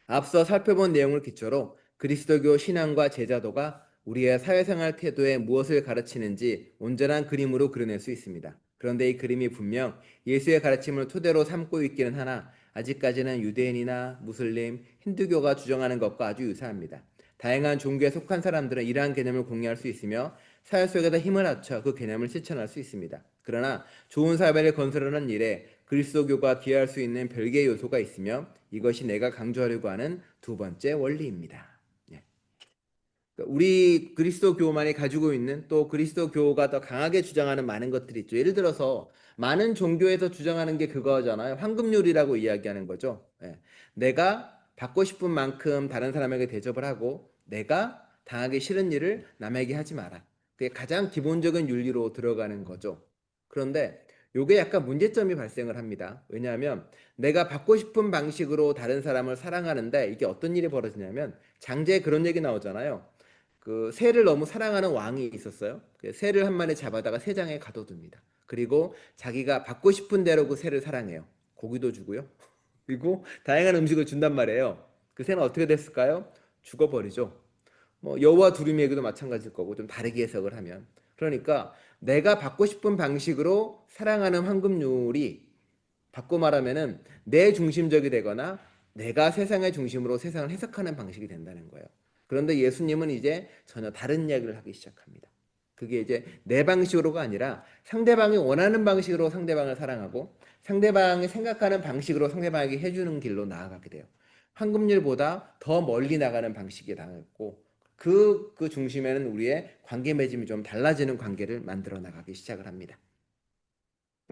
앞서 살펴본 내용을 기초로 그리스도교 신앙과 제자도가 우리의 사회생활 태도에 무엇을 가르치는지 온전한 그림으로 그려낼 수 있습니다. 그런데 이 그림이 분명 예수의 가르침을 토대로 삼고 있기는 하나 아직까지는 유대인이나 무슬림, 힌두교가 주장하는 것과 아주 유사합니다. 다양한 종교에 속한 사람들은 이러한 개념을 공유할 수 있으며 사회 속에다 힘을 합쳐 그 개념을 실천할 수 있습니다. 그러나 좋은 사회를 건설하는 일에 그리스도교가 기여할 수 있는 별개의 요소가 있으며 이것이 내가 강조하려고 하는 두 번째 원리입니다. 예. 그러니까 우리 그리스도교만이 가지고 있는, 또 그리스도교가 더 강하게 주장하는 많은 것들이 있죠. 예를 들어서 많은 종교에서 주장하는 게 그거잖아요. 황금률이라고 이야기하는 거죠. 예. 내가 받고 싶은 만큼 다른 사람에게 대접을 하고 내가 당하기 싫은 일을 남에게 하지 마라. 그게 가장 기본적인 윤리로 들어가는 거죠. 그런데 이게 약간 문제점이 발생을 합니다. 왜냐하면 내가 받고 싶은 방식으로 다른 사람을 사랑하는데 이게 어떤 일이 벌어지냐면 장제에 그런 얘기 나오잖아요. 그 새를 너무 사랑하는 왕이 있었어요. 그 새를 한 마리 잡아다가 새장에 가둬둡니다. 그리고 자기가 받고 싶은 대로 그 새를 사랑해요. 고기도 주고요. 그리고 다양한 음식을 준단 말이에요. 그 새는 어떻게 됐을까요? 죽어버리죠. 뭐 여우와 두루미 얘기도 마찬가지일 거고 좀 다르게 해석을 하면 그러니까 내가 받고 싶은 방식으로 사랑하는 황금률이 바꿔 말하면은 내 중심적이 되거나 내가 세상의 중심으로 세상을 해석하는 방식이 된다는 거예요. 그런데 예수님은 이제 전혀 다른 이야기를 하기 시작합니다. 그게 이제 내 방식으로가 아니라 상대방이 원하는 방식으로 상대방을 사랑하고 상대방이 생각하는 방식으로 상대방에게 해주는 길로 나아가게 돼요. 황금률보다 더 멀리 나가는 방식이 나왔고 그 중심에는 우리의 관계 맺음이 좀 달라지는 관계를 만들어 나가기 시작을 합니다.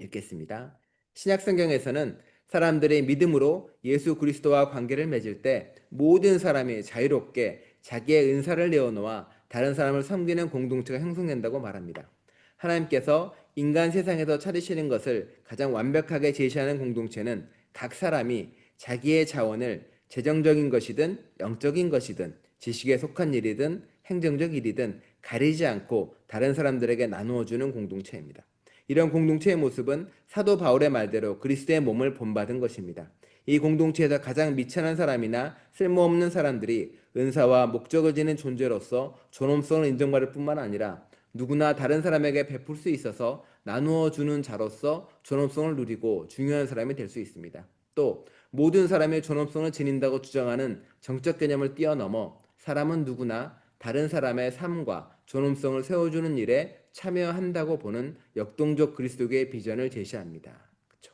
읽겠습니다. 신약 성경에서는 사람들이 믿음으로 예수 그리스도와 관계를 맺을 때 모든 사람이 자유롭게 자기의 은사를 내어놓아 다른 사람을 섬기는 공동체가 형성된다고 말합니다. 하나님께서 인간 세상에서 차리시는 것을 가장 완벽하게 제시하는 공동체는 각 사람이 자기의 자원을 재정적인 것이든 영적인 것이든 지식에 속한 일이든 행정적 일이든 가리지 않고 다른 사람들에게 나누어 주는 공동체입니다. 이런 공동체의 모습은 사도 바울의 말대로 그리스도의 몸을 본받은 것입니다. 이 공동체에서 가장 미천한 사람이나 쓸모없는 사람들이 은사와 목적을 지닌 존재로서 존엄성을 인정받을 뿐만 아니라 누구나 다른 사람에게 베풀 수 있어서 나누어 주는 자로서 존엄성을 누리고 중요한 사람이 될 수 있습니다. 또 모든 사람의 존엄성을 지닌다고 주장하는 정적 개념을 뛰어넘어 사람은 누구나 다른 사람의 삶과 존엄성을 세워주는 일에 참여한다고 보는 역동적 그리스도교의 비전을 제시합니다. 그렇죠?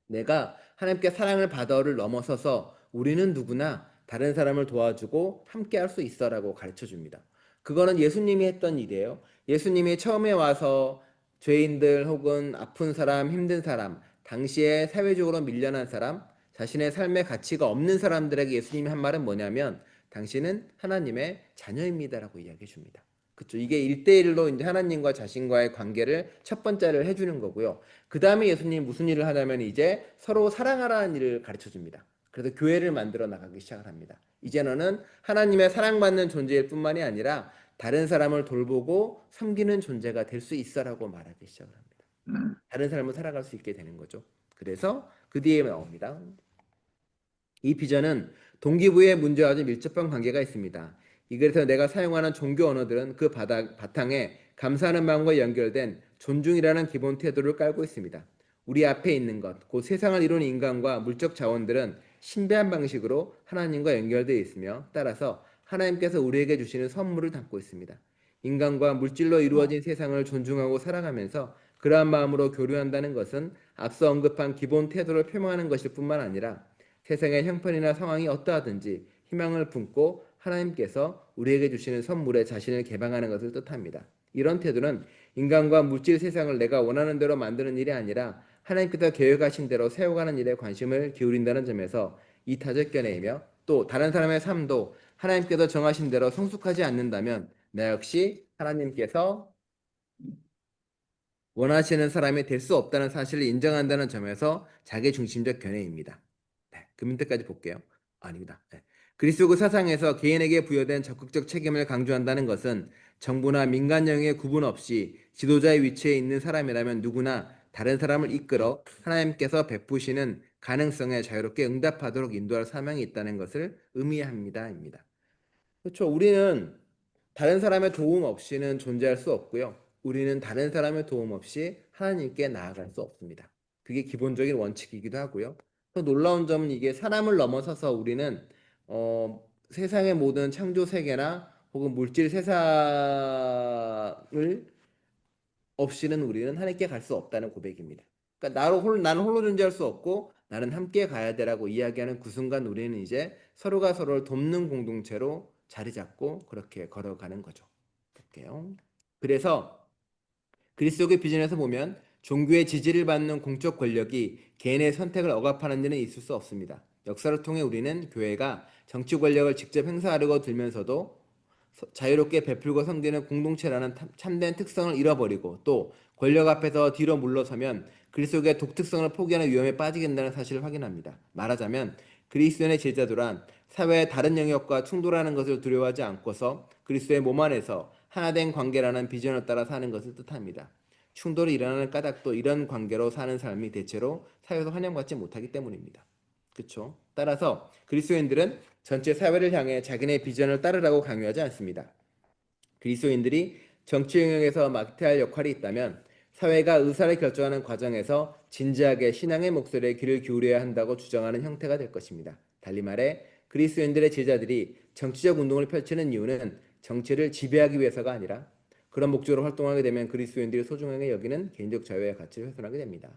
내가 하나님께 사랑을 받아를 넘어서서 우리는 누구나 다른 사람을 도와주고 함께 할 수 있어라고 가르쳐 줍니다. 그거는 예수님이 했던 일이에요. 예수님이 처음에 와서 죄인들 혹은 아픈 사람, 힘든 사람, 당시에 사회적으로 밀려난 사람, 자신의 삶의 가치가 없는 사람들에게 예수님이 한 말은 뭐냐면 당신은 하나님의 자녀입니다라고 이야기해 줍니다. 그렇죠. 이게 1대1로 이제 하나님과 자신과의 관계를 첫 번째를 해주는 거고요. 그 다음에 예수님이 무슨 일을 하냐면 이제 서로 사랑하라는 일을 가르쳐 줍니다. 그래서 교회를 만들어 나가기 시작을 합니다. 이제 너는 하나님의 사랑받는 존재일 뿐만이 아니라 다른 사람을 돌보고 섬기는 존재가 될 수 있어라고 말하기 시작을 합니다. 다른 사람을 살아갈 수 있게 되는 거죠. 그래서 그 뒤에 나옵니다. 이 비전은 동기부여의 문제와 아주 밀접한 관계가 있습니다. 이 글에서 내가 사용하는 종교 언어들은 그 바탕에 감사하는 마음과 연결된 존중이라는 기본 태도를 깔고 있습니다. 우리 앞에 있는 것, 곧 세상을 이루는 인간과 물적 자원들은 신비한 방식으로 하나님과 연결되어 있으며 따라서 하나님께서 우리에게 주시는 선물을 담고 있습니다. 인간과 물질로 이루어진 세상을 존중하고 사랑하면서 그러한 마음으로 교류한다는 것은 앞서 언급한 기본 태도를 표명하는 것일 뿐만 아니라 세상의 형편이나 상황이 어떠하든지 희망을 품고 하나님께서 우리에게 주시는 선물에 자신을 개방하는 것을 뜻합니다. 이런 태도는 인간과 물질 세상을 내가 원하는 대로 만드는 일이 아니라 하나님께서 계획하신 대로 세워가는 일에 관심을 기울인다는 점에서 이타적 견해이며 또 다른 사람의 삶도 하나님께서 정하신 대로 성숙하지 않는다면 나 역시 하나님께서 원하시는 사람이 될 수 없다는 사실을 인정한다는 점에서 자기중심적 견해입니다. 네, 그 밑에까지 볼게요. 아닙니다. 네. 그리스도 사상에서 개인에게 부여된 적극적 책임을 강조한다는 것은 정부나 민간 영역의 구분 없이 지도자의 위치에 있는 사람이라면 누구나 다른 사람을 이끌어 하나님께서 베푸시는 가능성에 자유롭게 응답하도록 인도할 사명이 있다는 것을 의미합니다. 그렇죠. 우리는 다른 사람의 도움 없이는 존재할 수 없고요. 우리는 다른 사람의 도움 없이 하나님께 나아갈 수 없습니다. 그게 기본적인 원칙이기도 하고요. 또 놀라운 점은 이게 사람을 넘어서서 우리는 세상의 모든 창조 세계나 혹은 물질 세상을 없이는 우리는 하나님께 갈 수 없다는 고백입니다. 그러니까 나는 홀로 존재할 수 없고 나는 함께 가야 되라고 이야기하는 그 순간 우리는 이제 서로가 서로를 돕는 공동체로 자리 잡고 그렇게 걸어가는 거죠. 볼게요. 그래서 그리스도의 비전에서 보면 종교의 지지를 받는 공적 권력이 개인의 선택을 억압하는 일은 있을 수 없습니다. 역사를 통해 우리는 교회가 정치 권력을 직접 행사하려고 들면서도 자유롭게 베풀고 섬기는 공동체라는 참된 특성을 잃어버리고 또 권력 앞에서 뒤로 물러서면 그리스도의 독특성을 포기하는 위험에 빠지게 된다는 사실을 확인합니다. 말하자면 그리스도의 제자도란 사회의 다른 영역과 충돌하는 것을 두려워하지 않고서 그리스도의 몸 안에서 하나된 관계라는 비전을 따라 사는 것을 뜻합니다. 충돌이 일어나는 까닭도 이런 관계로 사는 삶이 대체로 사회에서 환영받지 못하기 때문입니다. 그렇죠? 따라서 그리스도인들은 전체 사회를 향해 자기네 비전을 따르라고 강요하지 않습니다. 그리스도인들이 정치 영역에서 맡아야 할 역할이 있다면 사회가 의사를 결정하는 과정에서 진지하게 신앙의 목소리에 귀를 기울여야 한다고 주장하는 형태가 될 것입니다. 달리 말해 그리스도인들의 제자들이 정치적 운동을 펼치는 이유는 정치를 지배하기 위해서가 아니라 그런 목적으로 활동하게 되면 그리스도인들이 소중하게 여기는 개인적 자유의 가치를 훼손하게 됩니다.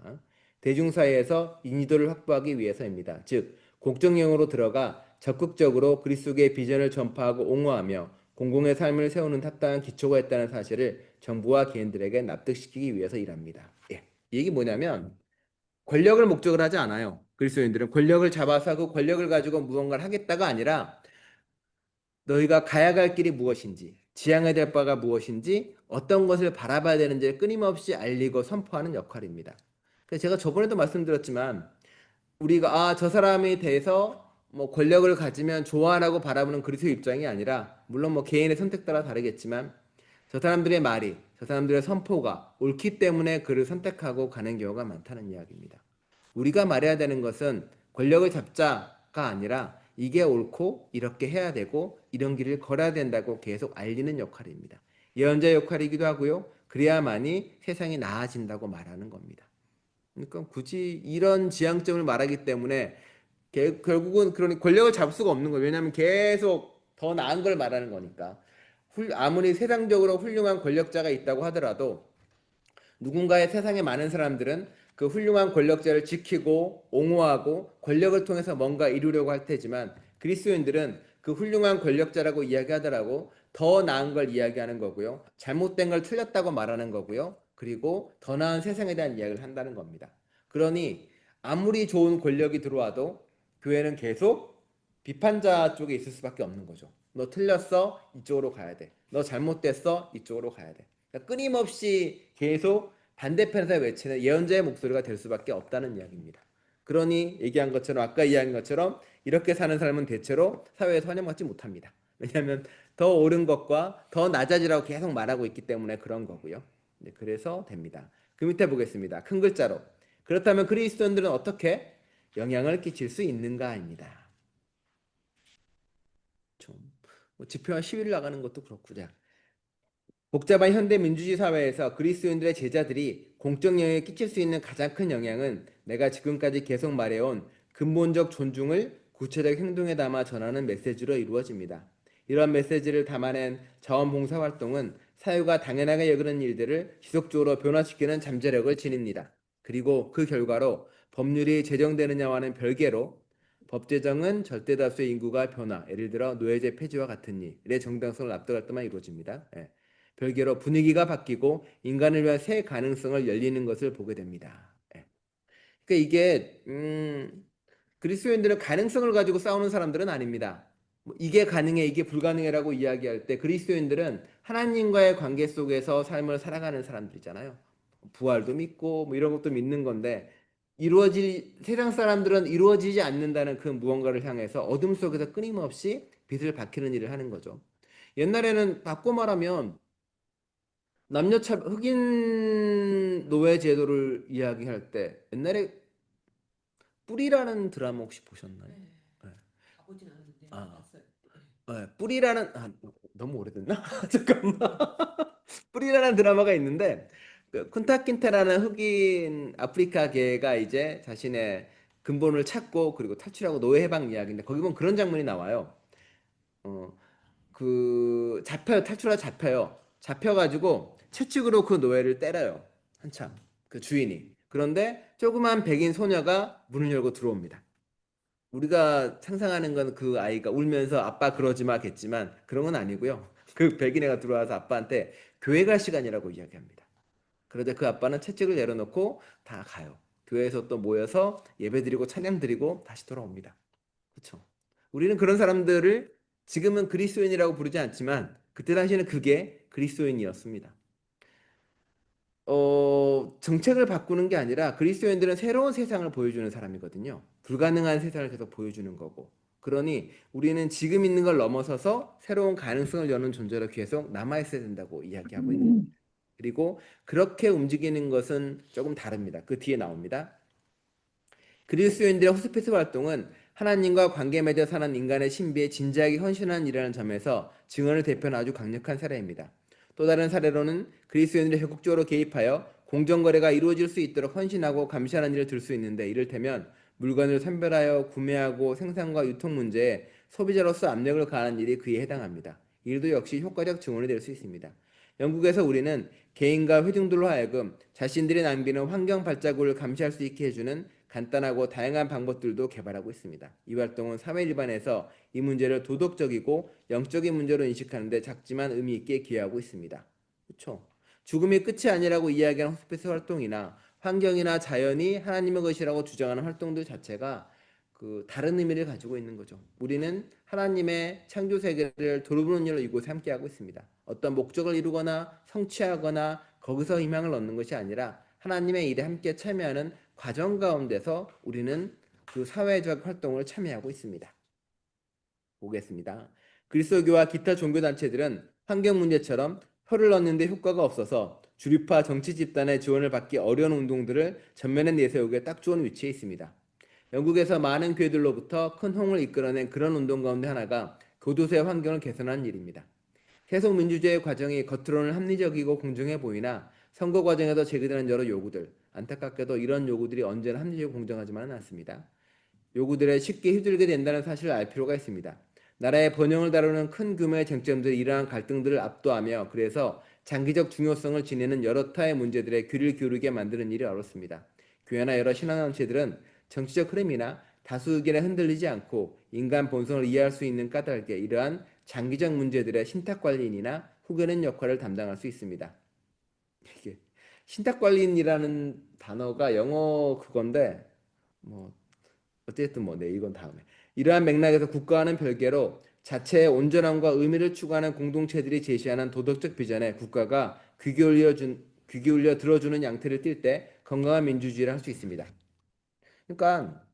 대중사회에서 인지도를 확보하기 위해서입니다. 즉 공정령으로 들어가 적극적으로 그리스도의 비전을 전파하고 옹호하며 공공의 삶을 세우는 타당한 기초가 있다는 사실을 정부와 개인들에게 납득시키기 위해서 일합니다. 예. 이게 뭐냐면 권력을 목적으로 하지 않아요. 그리스도인들은 권력을 잡아서 그 권력을 가지고 무언가를 하겠다가 아니라 너희가 가야 갈 길이 무엇인지, 지향해야 될 바가 무엇인지, 어떤 것을 바라봐야 되는지를 끊임없이 알리고 선포하는 역할입니다. 그래서 제가 저번에도 말씀드렸지만 우리가 저 사람에 대해서 뭐 권력을 가지면 좋아라고 바라보는 그리스도 입장이 아니라 물론 뭐 개인의 선택 따라 다르겠지만 저 사람들의 말이 저 사람들의 선포가 옳기 때문에 그를 선택하고 가는 경우가 많다는 이야기입니다. 우리가 말해야 되는 것은 권력을 잡자가 아니라 이게 옳고 이렇게 해야 되고 이런 길을 걸어야 된다고 계속 알리는 역할입니다. 예언자 역할이기도 하고요. 그래야만이 세상이 나아진다고 말하는 겁니다. 그러니까 굳이 이런 지향점을 말하기 때문에 결국은 그러니 권력을 잡을 수가 없는 거예요. 왜냐하면 계속 더 나은 걸 말하는 거니까. 아무리 세상적으로 훌륭한 권력자가 있다고 하더라도 누군가의 세상에 많은 사람들은 그 훌륭한 권력자를 지키고 옹호하고 권력을 통해서 뭔가 이루려고 할 테지만 그리스도인들은 그 훌륭한 권력자라고 이야기하더라고 더 나은 걸 이야기하는 거고요. 잘못된 걸 틀렸다고 말하는 거고요. 그리고 더 나은 세상에 대한 이야기를 한다는 겁니다. 그러니 아무리 좋은 권력이 들어와도 교회는 계속 비판자 쪽에 있을 수밖에 없는 거죠. 너 틀렸어? 이쪽으로 가야 돼. 너 잘못됐어? 이쪽으로 가야 돼. 그러니까 끊임없이 계속 반대편에서 외치는 예언자의 목소리가 될 수밖에 없다는 이야기입니다. 그러니 얘기한 것처럼 아까 이야기한 것처럼 이렇게 사는 사람은 대체로 사회에서 환영받지 못합니다. 왜냐하면 더 옳은 것과 더 낮아지라고 계속 말하고 있기 때문에 그런 거고요. 네, 그래서 됩니다. 그 밑에 보겠습니다. 큰 글자로. 그렇다면 그리스도인들은 어떻게 영향을 끼칠 수 있는가입니다. 뭐 집회와 시위를 나가는 것도 그렇고 복잡한 현대 민주주의 사회에서 그리스도인들의 제자들이 공적 영향에 끼칠 수 있는 가장 큰 영향은 내가 지금까지 계속 말해온 근본적 존중을 구체적 행동에 담아 전하는 메시지로 이루어집니다. 이런 메시지를 담아낸 자원봉사 활동은 사회가 당연하게 여기는 일들을 지속적으로 변화시키는 잠재력을 지닙니다. 그리고 그 결과로 법률이 제정되느냐와는 별개로 법 제정은 절대 다수의 인구가 변화, 예를 들어 노예제 폐지와 같은 일의 정당성을 압도할 때만 이루어집니다. 별개로 분위기가 바뀌고 인간을 위한 새 가능성을 열리는 것을 보게 됩니다. 그러니까 이게 그리스도인들은 가능성을 가지고 싸우는 사람들은 아닙니다. 뭐 이게 가능해, 이게 불가능해라고 이야기할 때 그리스도인들은 하나님과의 관계 속에서 삶을 살아가는 사람들이잖아요. 부활도 믿고 뭐 이런 것도 믿는 건데 세상 사람들은 이루어지지 않는다는 그 무언가를 향해서 어둠 속에서 끊임없이 빛을 밝히는 일을 하는 거죠. 옛날에는 바꿔 말하면 흑인 노예 제도를 이야기할 때 옛날에 뿌리라는 드라마 혹시 보셨나요? 네. 네. 가보진 않았는데 아, 봤어요. 뿌리라는 너무 오래됐나? 잠깐만. 뿌리라는 드라마가 있는데 그 쿤타 킨테라는 흑인 아프리카계가 이제 자신의 근본을 찾고 그리고 탈출하고 노예 해방 이야기인데 거기 보면 그런 장면이 나와요. 어, 탈출하다 잡혀요. 잡혀가지고 채찍으로 그 노예를 때려요. 한참 그 주인이. 그런데 조그만 백인 소녀가 문을 열고 들어옵니다. 우리가 상상하는 건 그 아이가 울면서 아빠 그러지 마겠지만 그런 건 아니고요. 그 백인 애가 들어와서 아빠한테 교회 갈 시간이라고 이야기합니다. 그러자 그 아빠는 채찍을 내려놓고 다 가요. 교회에서 또 모여서 예배 드리고 찬양 드리고 다시 돌아옵니다. 그렇죠. 우리는 그런 사람들을 지금은 그리스도인이라고 부르지 않지만 그때 당시에는 그게 그리스도인이었습니다. 정책을 바꾸는 게 아니라 그리스도인들은 새로운 세상을 보여주는 사람이거든요. 불가능한 세상을 계속 보여주는 거고. 그러니 우리는 지금 있는 걸 넘어서서 새로운 가능성을 여는 존재로 계속 남아있어야 된다고 이야기하고 있는 겁니다. 그리고 그렇게 움직이는 것은 조금 다릅니다. 그 뒤에 나옵니다. 그리스도인들의 호스피스 활동은 하나님과 관계 맺어 사는 인간의 신비에 진지하게 헌신하는 일이라는 점에서 증언을 대표하는 아주 강력한 사례입니다. 또 다른 사례로는 그리스도인들이 적극적으로 개입하여 공정거래가 이루어질 수 있도록 헌신하고 감시하는 일을 들 수 있는데, 이를테면 물건을 선별하여 구매하고 생산과 유통 문제에 소비자로서 압력을 가하는 일이 그에 해당합니다. 이 일도 역시 효과적 증언이 될 수 있습니다. 영국에서 우리는 개인과 회중들로 하여금 자신들이 남기는 환경 발자국을 감시할 수 있게 해주는 간단하고 다양한 방법들도 개발하고 있습니다. 이 활동은 사회 일반에서 이 문제를 도덕적이고 영적인 문제로 인식하는데 작지만 의미 있게 기여하고 있습니다. 그렇죠? 죽음이 끝이 아니라고 이야기하는 호스피스 활동이나 환경이나 자연이 하나님의 것이라고 주장하는 활동들 자체가 다른 의미를 가지고 있는 거죠. 우리는 하나님의 창조 세계를 돌보는 일로 이곳에 함께하고 있습니다. 어떤 목적을 이루거나 성취하거나 거기서 희망을 얻는 것이 아니라 하나님의 일에 함께 참여하는 과정 가운데서 우리는 그 사회적 활동을 참여하고 있습니다. 보겠습니다. 그리스도교와 기타 종교단체들은 환경 문제처럼 표를 얻는 데 효과가 없어서 주류파 정치 집단의 지원을 받기 어려운 운동들을 전면에 내세우기에 딱 좋은 위치에 있습니다. 영국에서 많은 교회들로부터 큰 홍을 이끌어낸 그런 운동 가운데 하나가 교도소의 환경을 개선하는 일입니다. 세속 민주주의 과정이 겉으로는 합리적이고 공정해 보이나 선거 과정에서 제기되는 여러 요구들, 안타깝게도 이런 요구들이 언제나 합리적이고 공정하지만은 않습니다. 요구들에 쉽게 휘둘리게 된다는 사실을 알 필요가 있습니다. 나라의 번영을 다루는 큰 규모의 쟁점들이 이러한 갈등들을 압도하며 그래서 장기적 중요성을 지니는 여러 타의 문제들에 귀를 기울이게 만드는 일이 어렵습니다. 교회나 여러 신앙단체들은 정치적 흐름이나 다수 의견에 흔들리지 않고 인간 본성을 이해할 수 있는 까닭에 이러한 장기적 문제들의 신탁관리인이나 후계는 역할을 담당할 수 있습니다. 이게 신탁관리인이라는 단어가 영어 그건데 뭐 어쨌든 네, 이건 다음에. 이러한 맥락에서 국가와는 별개로 자체의 온전함과 의미를 추구하는 공동체들이 제시하는 도덕적 비전에 국가가 귀 기울여 들어주는 양태를 띌 때 건강한 민주주의를 할 수 있습니다. 그러니까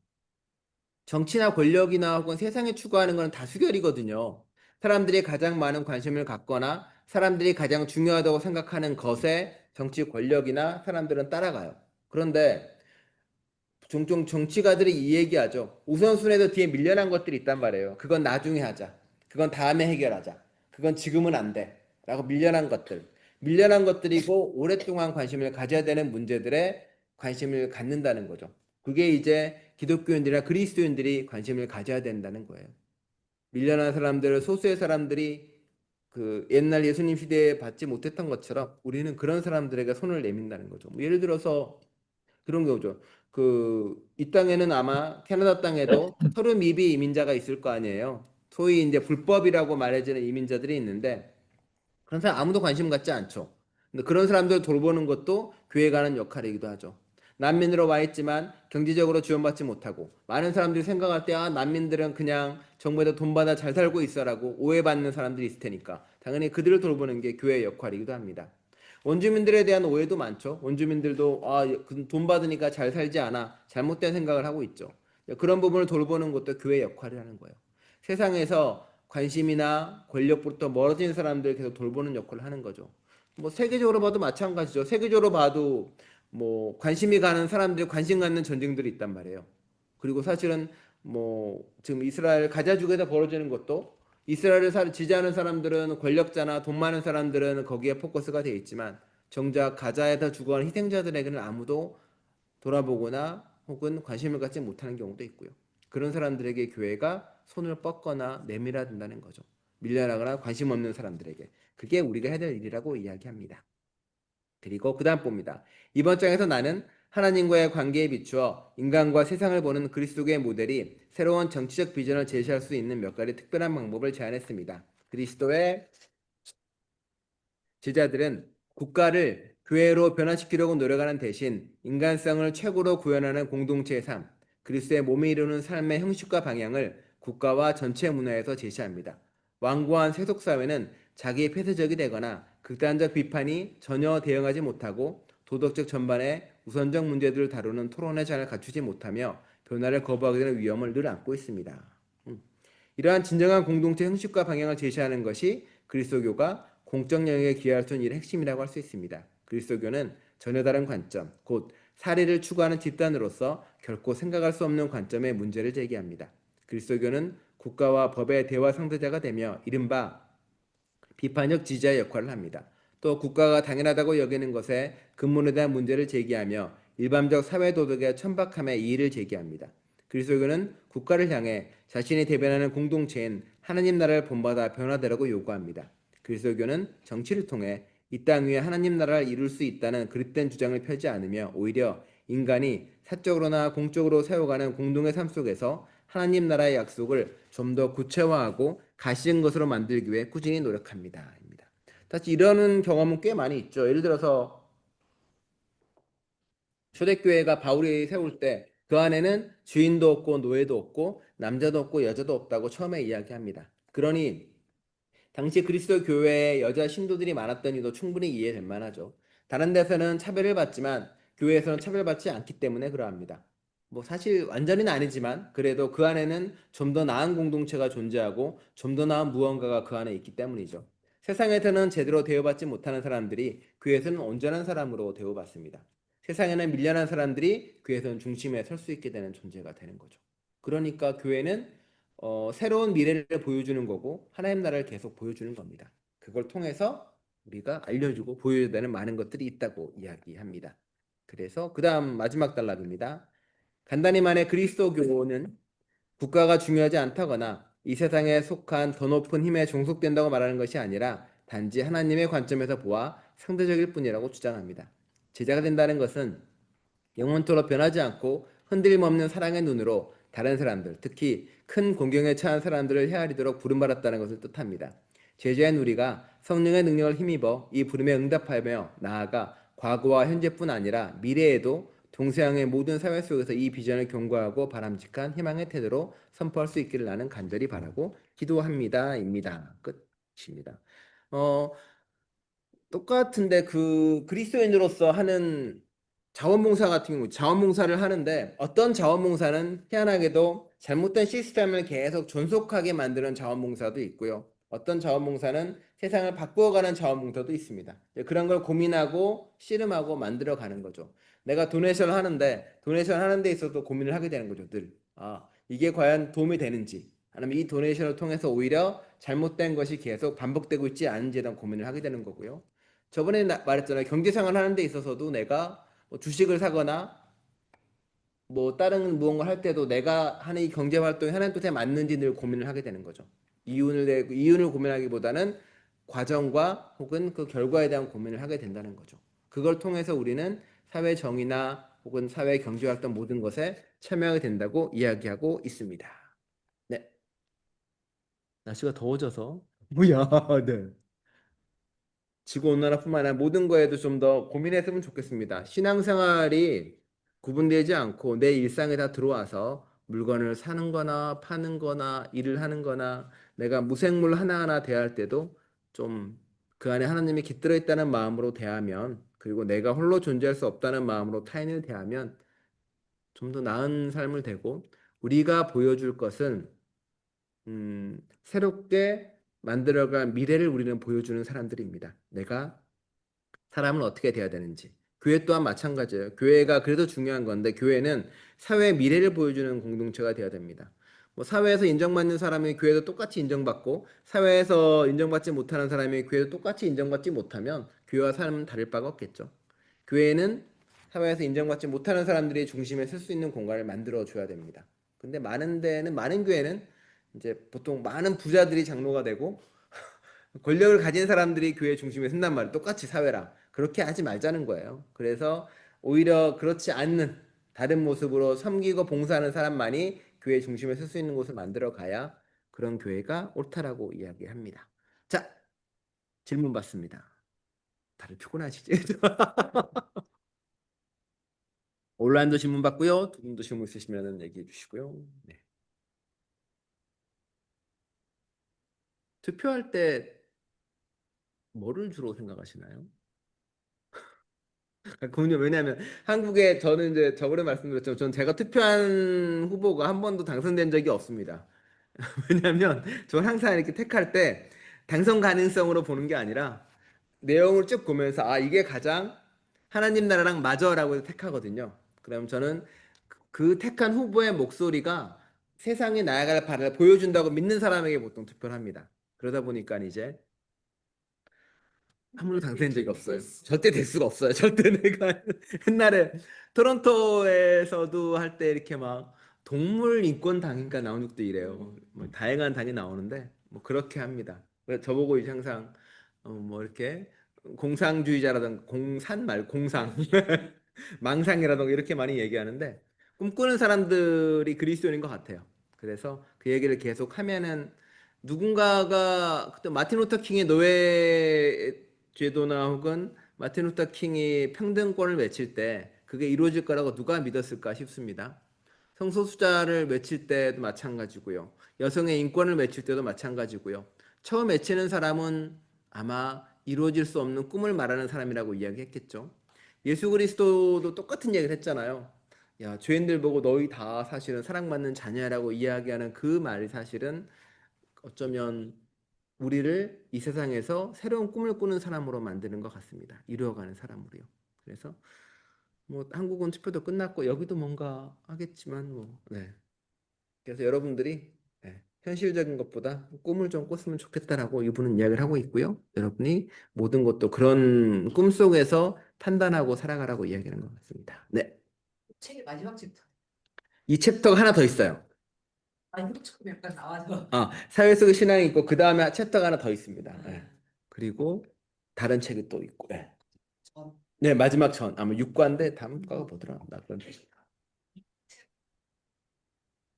정치나 권력이나 혹은 세상에 추구하는 건 다수결이거든요. 사람들이 가장 많은 관심을 갖거나 사람들이 가장 중요하다고 생각하는 것에 정치 권력이나 사람들은 따라가요. 그런데 종종 정치가들이 이 얘기하죠. 우선순위에서 뒤에 밀려난 것들이 있단 말이에요. 그건 나중에 하자. 그건 다음에 해결하자. 그건 지금은 안 돼. 라고 밀려난 것들. 밀려난 것들이고 오랫동안 관심을 가져야 되는 문제들에 관심을 갖는다는 거죠. 그게 이제 기독교인들이나 그리스도인들이 관심을 가져야 된다는 거예요. 밀려난 사람들을 소수의 사람들이 옛날 예수님 시대에 받지 못했던 것처럼 우리는 그런 사람들에게 손을 내민다는 거죠. 뭐 예를 들어서 그런 거죠. 이 땅에는 아마 캐나다 땅에도 서류 미비 이민자가 있을 거 아니에요. 소위 이제 불법이라고 말해지는 이민자들이 있는데 그런 사람 아무도 관심 갖지 않죠. 근데 그런 사람들 돌보는 것도 교회가 하는 역할이기도 하죠. 난민으로 와 있지만 경제적으로 지원받지 못하고 많은 사람들이 생각할 때 난민들은 그냥 정부에다 돈 받아 잘 살고 있어라고 오해받는 사람들이 있을 테니까 당연히 그들을 돌보는 게 교회의 역할이기도 합니다. 원주민들에 대한 오해도 많죠. 원주민들도 돈 받으니까 잘 살지 않아 잘못된 생각을 하고 있죠. 그런 부분을 돌보는 것도 교회의 역할이라는 거예요. 세상에서 관심이나 권력부터 멀어진 사람들 계속 돌보는 역할을 하는 거죠. 뭐 세계적으로 봐도 마찬가지죠. 세계적으로 봐도 뭐 관심이 가는 사람들이 관심 갖는 전쟁들이 있단 말이에요. 그리고 사실은 뭐 지금 이스라엘 가자지구에서 벌어지는 것도 이스라엘을 지지하는 사람들은 권력자나 돈 많은 사람들은 거기에 포커스가 되어 있지만 정작 가자에서 죽어가는 희생자들에게는 아무도 돌아보거나 혹은 관심을 갖지 못하는 경우도 있고요. 그런 사람들에게 교회가 손을 뻗거나 내밀어야 된다는 거죠. 밀려나거나 관심 없는 사람들에게. 그게 우리가 해야 될 일이라고 이야기합니다. 그리고 그 다음 봅니다. 이번 장에서 나는 하나님과의 관계에 비추어 인간과 세상을 보는 그리스도의 모델이 새로운 정치적 비전을 제시할 수 있는 몇 가지 특별한 방법을 제안했습니다. 그리스도의 제자들은 국가를 교회로 변화시키려고 노력하는 대신 인간성을 최고로 구현하는 공동체의 삶, 그리스도의 몸이 이루는 삶의 형식과 방향을 국가와 전체 문화에서 제시합니다. 완고한 세속사회는 자기 폐쇄적이 되거나 극단적 비판이 전혀 대응하지 못하고 도덕적 전반에 우선적 문제들을 다루는 토론의 장을 갖추지 못하며 변화를 거부하게 되는 위험을 늘 안고 있습니다. 이러한 진정한 공동체 형식과 방향을 제시하는 것이 그리스도교가 공적 영역에 기여할 수 있는 일의 핵심이라고 할 수 있습니다. 그리스도교는 전혀 다른 관점, 곧 사리를 추구하는 집단으로서 결코 생각할 수 없는 관점의 문제를 제기합니다. 그리스도교는 국가와 법의 대화 상대자가 되며 이른바 비판적 지지자의 역할을 합니다. 또 국가가 당연하다고 여기는 것에 근본에 대한 문제를 제기하며 일반적 사회도덕의 천박함에 이의를 제기합니다. 그리스도교는 국가를 향해 자신이 대변하는 공동체인 하나님 나라를 본받아 변화되라고 요구합니다. 그리스도교는 정치를 통해 이 땅 위에 하나님 나라를 이룰 수 있다는 그릇된 주장을 펴지 않으며 오히려 인간이 사적으로나 공적으로 세워가는 공동의 삶 속에서 하나님 나라의 약속을 좀 더 구체화하고 가시적인 것으로 만들기 위해 꾸준히 노력합니다. 사실 이러는 경험은 꽤 많이 있죠. 예를 들어서 초대교회가 바울이 세울 때 그 안에는 주인도 없고 노예도 없고 남자도 없고 여자도 없다고 처음에 이야기합니다. 그러니 당시 그리스도 교회에 여자 신도들이 많았던 이도 충분히 이해될 만하죠. 다른 데서는 차별을 받지만 교회에서는 차별받지 않기 때문에 그러합니다. 뭐 사실 완전히는 아니지만 그래도 그 안에는 좀 더 나은 공동체가 존재하고 좀 더 나은 무언가가 그 안에 있기 때문이죠. 세상에서는 제대로 대우받지 못하는 사람들이 교회에서는 온전한 사람으로 대우받습니다. 세상에는 밀려난 사람들이 교회에서는 중심에 설 수 있게 되는 존재가 되는 거죠. 그러니까 교회는 새로운 미래를 보여주는 거고 하나님 나라를 계속 보여주는 겁니다. 그걸 통해서 우리가 알려주고 보여야 되는 많은 것들이 있다고 이야기합니다. 그래서 그 다음 마지막 단락입니다. 간단히 말해 그리스도교는 국가가 중요하지 않다거나 이 세상에 속한 더 높은 힘에 종속된다고 말하는 것이 아니라 단지 하나님의 관점에서 보아 상대적일 뿐이라고 주장합니다. 제자가 된다는 것은 영원토록 변하지 않고 흔들림 없는 사랑의 눈으로 다른 사람들, 특히 큰 공경에 처한 사람들을 헤아리도록 부름받았다는 것을 뜻합니다. 제자인 우리가 성령의 능력을 힘입어 이 부름에 응답하며 나아가 과거와 현재뿐 아니라 미래에도 동서양의 모든 사회 속에서 이 비전을 경고하고 바람직한 희망의 태도로 선포할 수 있기를 나는 간절히 바라고 기도합니다. 입니다. 끝입니다. 어, 똑같은데 그 그리스도인으로서 하는 자원봉사 같은 경우 자원봉사를 하는데 어떤 자원봉사는 희한하게도 잘못된 시스템을 계속 존속하게 만드는 자원봉사도 있고요. 어떤 자원봉사는 세상을 바꾸어가는 자원봉사도 있습니다. 그런 걸 고민하고 씨름하고 만들어가는 거죠. 내가 도네이션을 하는데 도네이션 하는 데 있어서 고민을 하게 되는 거죠. 늘. 이게 과연 도움이 되는지 아니면 이 도네이션을 통해서 오히려 잘못된 것이 계속 반복되고 있지 않은지에 대한 고민을 하게 되는 거고요. 저번에 말했잖아요. 경제생활 하는 데 있어서도 내가 뭐 주식을 사거나 뭐 다른 무언가 할 때도 내가 하는 이 경제 활동이 하나님 뜻에 맞는지 늘 고민을 하게 되는 거죠. 이윤을 고민하기보다는 과정과 혹은 그 결과에 대한 고민을 하게 된다는 거죠. 그걸 통해서 우리는 사회 정의나 혹은 사회 경제 활동 모든 것에 참여하게 된다고 이야기하고 있습니다. 네. 날씨가 더워져서 뭐야, 네. 지구 온난화뿐만 아니라 모든 거에도 좀 더 고민했으면 좋겠습니다. 신앙생활이 구분되지 않고 내 일상에 다 들어와서 물건을 사는 거나 파는 거나 일을 하는 거나 내가 무생물 하나하나 대할 때도 좀 그 안에 하나님이 깃들어 있다는 마음으로 대하면 그리고 내가 홀로 존재할 수 없다는 마음으로 타인을 대하면 좀 더 나은 삶을 되고 우리가 보여줄 것은 새롭게 만들어갈 미래를 우리는 보여주는 사람들입니다. 내가 사람은 어떻게 돼야 되는지. 교회 또한 마찬가지예요. 교회가 그래도 중요한 건데 교회는 사회의 미래를 보여주는 공동체가 되어야 됩니다. 뭐 사회에서 인정받는 사람이 교회도 똑같이 인정받고 사회에서 인정받지 못하는 사람이 교회도 똑같이 인정받지 못하면 교회와 삶은 다를 바가 없겠죠. 교회는 사회에서 인정받지 못하는 사람들이 중심에 설 수 있는 공간을 만들어 줘야 됩니다. 근데 많은 교회는 이제 보통 많은 부자들이 장로가 되고 권력을 가진 사람들이 교회 중심에 선단 말이에요. 똑같이 사회랑. 그렇게 하지 말자는 거예요. 그래서 오히려 그렇지 않는 다른 모습으로 섬기고 봉사하는 사람만이 교회 중심에 설 수 있는 곳을 만들어 가야 그런 교회가 옳다라고 이야기합니다. 자, 질문 받습니다. 다들 피곤하시죠? 온라인도 질문 받고요. 두 분도 질문 있으시면 얘기해 주시고요. 네. 투표할 때 뭐를 주로 생각하시나요? 그럼요. 왜냐하면 한국에 저는 이제 저번에 말씀드렸죠. 전 제가 투표한 후보가 한 번도 당선된 적이 없습니다. 왜냐하면 저는 항상 이렇게 택할 때 당선 가능성으로 보는 게 아니라 내용을 쭉 보면서 아 이게 가장 하나님 나라랑 맞아라고 해서 택하거든요. 그럼 저는 그 택한 후보의 목소리가 세상에 나아갈 바를 보여준다고 믿는 사람에게 보통 투표를 합니다. 그러다 보니까 이제 한 번도 당선된 적이 없어요. 절대 될 수가 없어요. 절대 내가 옛날에 토론토에서도 할 때 이렇게 막 동물 인권 당인가 나온 적도 이래요. 뭐 다양한 당이 나오는데 뭐 그렇게 합니다. 그래서 저보고 이제 항상 뭐 이렇게 공상주의자라든가 공산 말 공상 망상이라든가 이렇게 많이 얘기하는데 꿈꾸는 사람들이 그리스도인인 것 같아요. 그래서 그 얘기를 계속 하면은 누군가가 그때 마틴 루터 킹의 노예 제도나 혹은 마틴 루터 킹이 평등권을 외칠 때 그게 이루어질 거라고 누가 믿었을까 싶습니다. 성소수자를 외칠 때도 마찬가지고요. 여성의 인권을 외칠 때도 마찬가지고요. 처음 외치는 사람은 아마 이루어질 수 없는 꿈을 말하는 사람이라고 이야기했겠죠. 예수 그리스도도 똑같은 얘기를 했잖아요. 야, 죄인들 보고 너희 다 사실은 사랑받는 자녀라고 이야기하는 그 말이 사실은 어쩌면 우리를 이 세상에서 새로운 꿈을 꾸는 사람으로 만드는 것 같습니다. 이루어가는 사람으로요. 그래서 뭐 한국은 투표도 끝났고 여기도 뭔가 하겠지만 뭐 네. 그래서 여러분들이 네, 현실적인 것보다 꿈을 좀 꿨으면 좋겠다라고 이분은 이야기를 하고 있고요. 여러분이 모든 것도 그런 꿈 속에서 판단하고 살아가라고 이야기하는 것 같습니다. 네. 책의 마지막 챕터. 이 챕터가 하나 더 있어요. 처음 약간 나와서. 사회 속의 신앙이 있고 그 다음에 챕터가 하나 더 있습니다. 네. 아, 그리고 다른 책이 또 있고. 네. 전 네, 마지막 전 아마 6과인데 다음 과가 뭐더라? 나 그런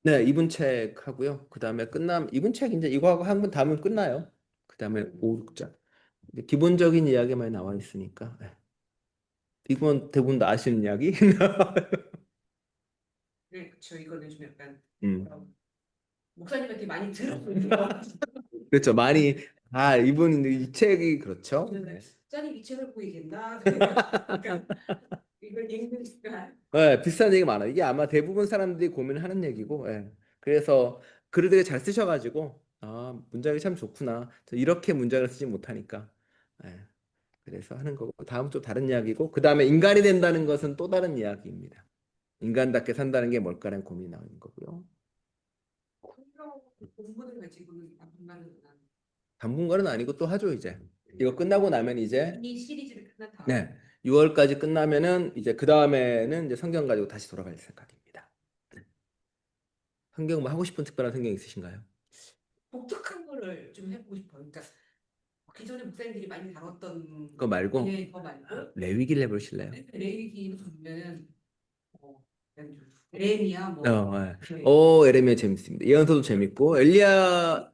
네, 이분 책 하고요. 그다음에 이분 책 이제 이거하고 한 번 다음은 끝나요. 그다음에 5, 6장. 기본적인 이야기만 나와 있으니까. 네. 이건 대부분 다 아시는 이야기? 그렇죠. 이거는 좀 약간 음. 목사님한테 많이 들었거든요. 그렇죠. 많이 이분 이 책이 그렇죠. 네. 목사님 이 책을 보이겠나? 그러니까 이걸 읽으니까 네, 비슷한 얘기 많아요. 이게 아마 대부분 사람들이 고민을 하는 얘기고, 예. 그래서 글을 되게 잘 쓰셔가지고, 문장이 참 좋구나. 저 이렇게 문장을 쓰지 못하니까. 예. 그래서 하는 거고, 다음 또 다른 이야기고, 그 다음에 인간이 된다는 것은 또 다른 이야기입니다. 인간답게 산다는 게 뭘까라는 고민이 나오는 거고요. 공부를 가지고는 당분간은 당분간은 아니고 또 하죠, 이제. 이거 끝나고 나면 이제, 이 시리즈를 끝난 다음 네. 6월까지 끝나면은 이제 그 다음에는 이제 성경 가지고 다시 돌아갈 생각입니다. 성경 뭐 하고 싶은 특별한 성경 있으신가요? 독특한 거를 좀 해보고 싶어요. 그러니까 기존의 목사님들이 많이 다뤘던 그거 말고 거 말고 레위기를 해보실래요? 레위기 보면 레미야 뭐 네. 에레미야 재밌습니다. 예언서도 재밌고 엘리야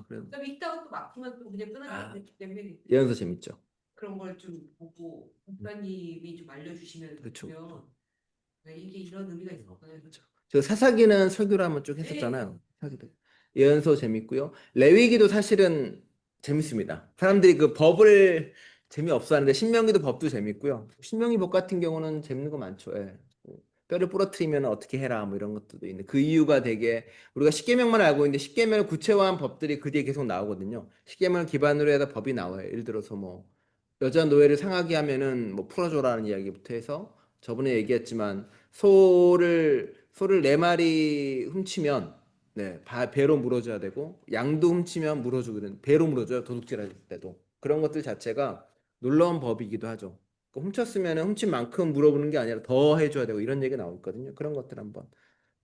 그래요. 그다음에 읽다가 또 막히면 또 그냥 끊어지기 때문에 예언서 재밌죠. 그런 걸 좀 보고 목사님이 좀 알려주시면 그렇죠. 좋고요. 네, 이게 이런 의미가 있었구나. 그렇죠. 저 사사기는 설교를 한번 쭉 했었잖아요. 사사기도. 예언서 재밌고요. 레위기도 사실은 재밌습니다. 사람들이 그 법을 재미없어 하는데 신명기도 법도 재밌고요. 신명기 법 같은 경우는 재밌는 거 많죠. 예. 뭐 뼈를 부러뜨리면 어떻게 해라 뭐 이런 것들도 있는데 그 이유가 되게 우리가 십계명만 알고 있는데 십계명을 구체화한 법들이 그 뒤에 계속 나오거든요. 십계명을 기반으로 해서 법이 나와요. 예를 들어서 뭐 여자 노예를 상하게 하면은 뭐 풀어줘라는 이야기부터 해서 저번에 얘기했지만 소를 네 마리 훔치면 배로 물어줘야 되고 양도 훔치면 물어주거든. 배로 물어줘요. 도둑질할 때도. 그런 것들 자체가 놀라운 법이기도 하죠. 훔쳤으면 훔친 만큼 물어보는 게 아니라 더 해줘야 되고 이런 얘기 나오거든요. 그런 것들 한번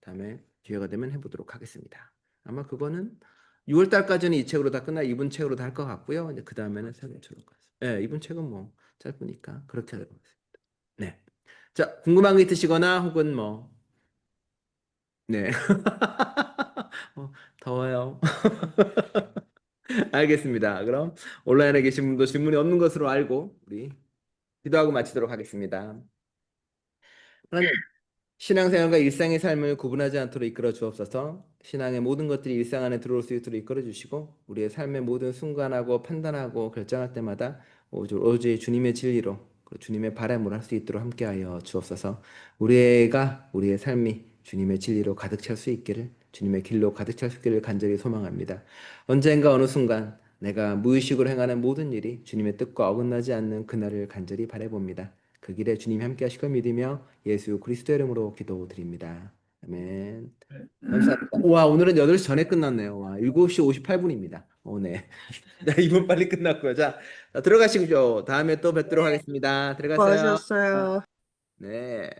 다음에 기회가 되면 해보도록 하겠습니다. 아마 그거는 6월 달까지는 이 책으로 다 끝나 이분 책으로 다 할 것 같고요. 이제 그 다음에는 세계처럼 가서. 네, 이분 책은 뭐 짧으니까 그렇게 하도록 하겠습니다. 네. 자, 궁금한 게 있으시거나 혹은 뭐 네. 더워요. 알겠습니다. 그럼 온라인에 계신 분도 질문이 없는 것으로 알고 우리 기도하고 마치도록 하겠습니다. 하나님, 신앙생활과 일상의 삶을 구분하지 않도록 이끌어 주옵소서. 신앙의 모든 것들이 일상 안에 들어올 수 있도록 이끌어 주시고 우리의 삶의 모든 순간하고 판단하고 결정할 때마다 오직 주님의 진리로 그리고 주님의 바람으로 할 수 있도록 함께하여 주옵소서. 우리의 삶이 주님의 진리로 가득 찰 수 있기를 주님의 길로 가득 찰 수 있기를 간절히 소망합니다. 언젠가 어느 순간 내가 무의식으로 행하는 모든 일이 주님의 뜻과 어긋나지 않는 그날을 간절히 바라봅니다. 그 길에 주님이 함께 하실 걸 믿으며 예수 그리스도 이름으로 기도드립니다. 아멘. 감사합니다. 와, 오늘은 8시 전에 끝났네요. 와, 7시 58분입니다. 네. 자, 이분 빨리 끝났고요. 자, 들어가시죠. 다음에 또 뵙도록 하겠습니다. 들어가세요. 수고하셨어요. 네.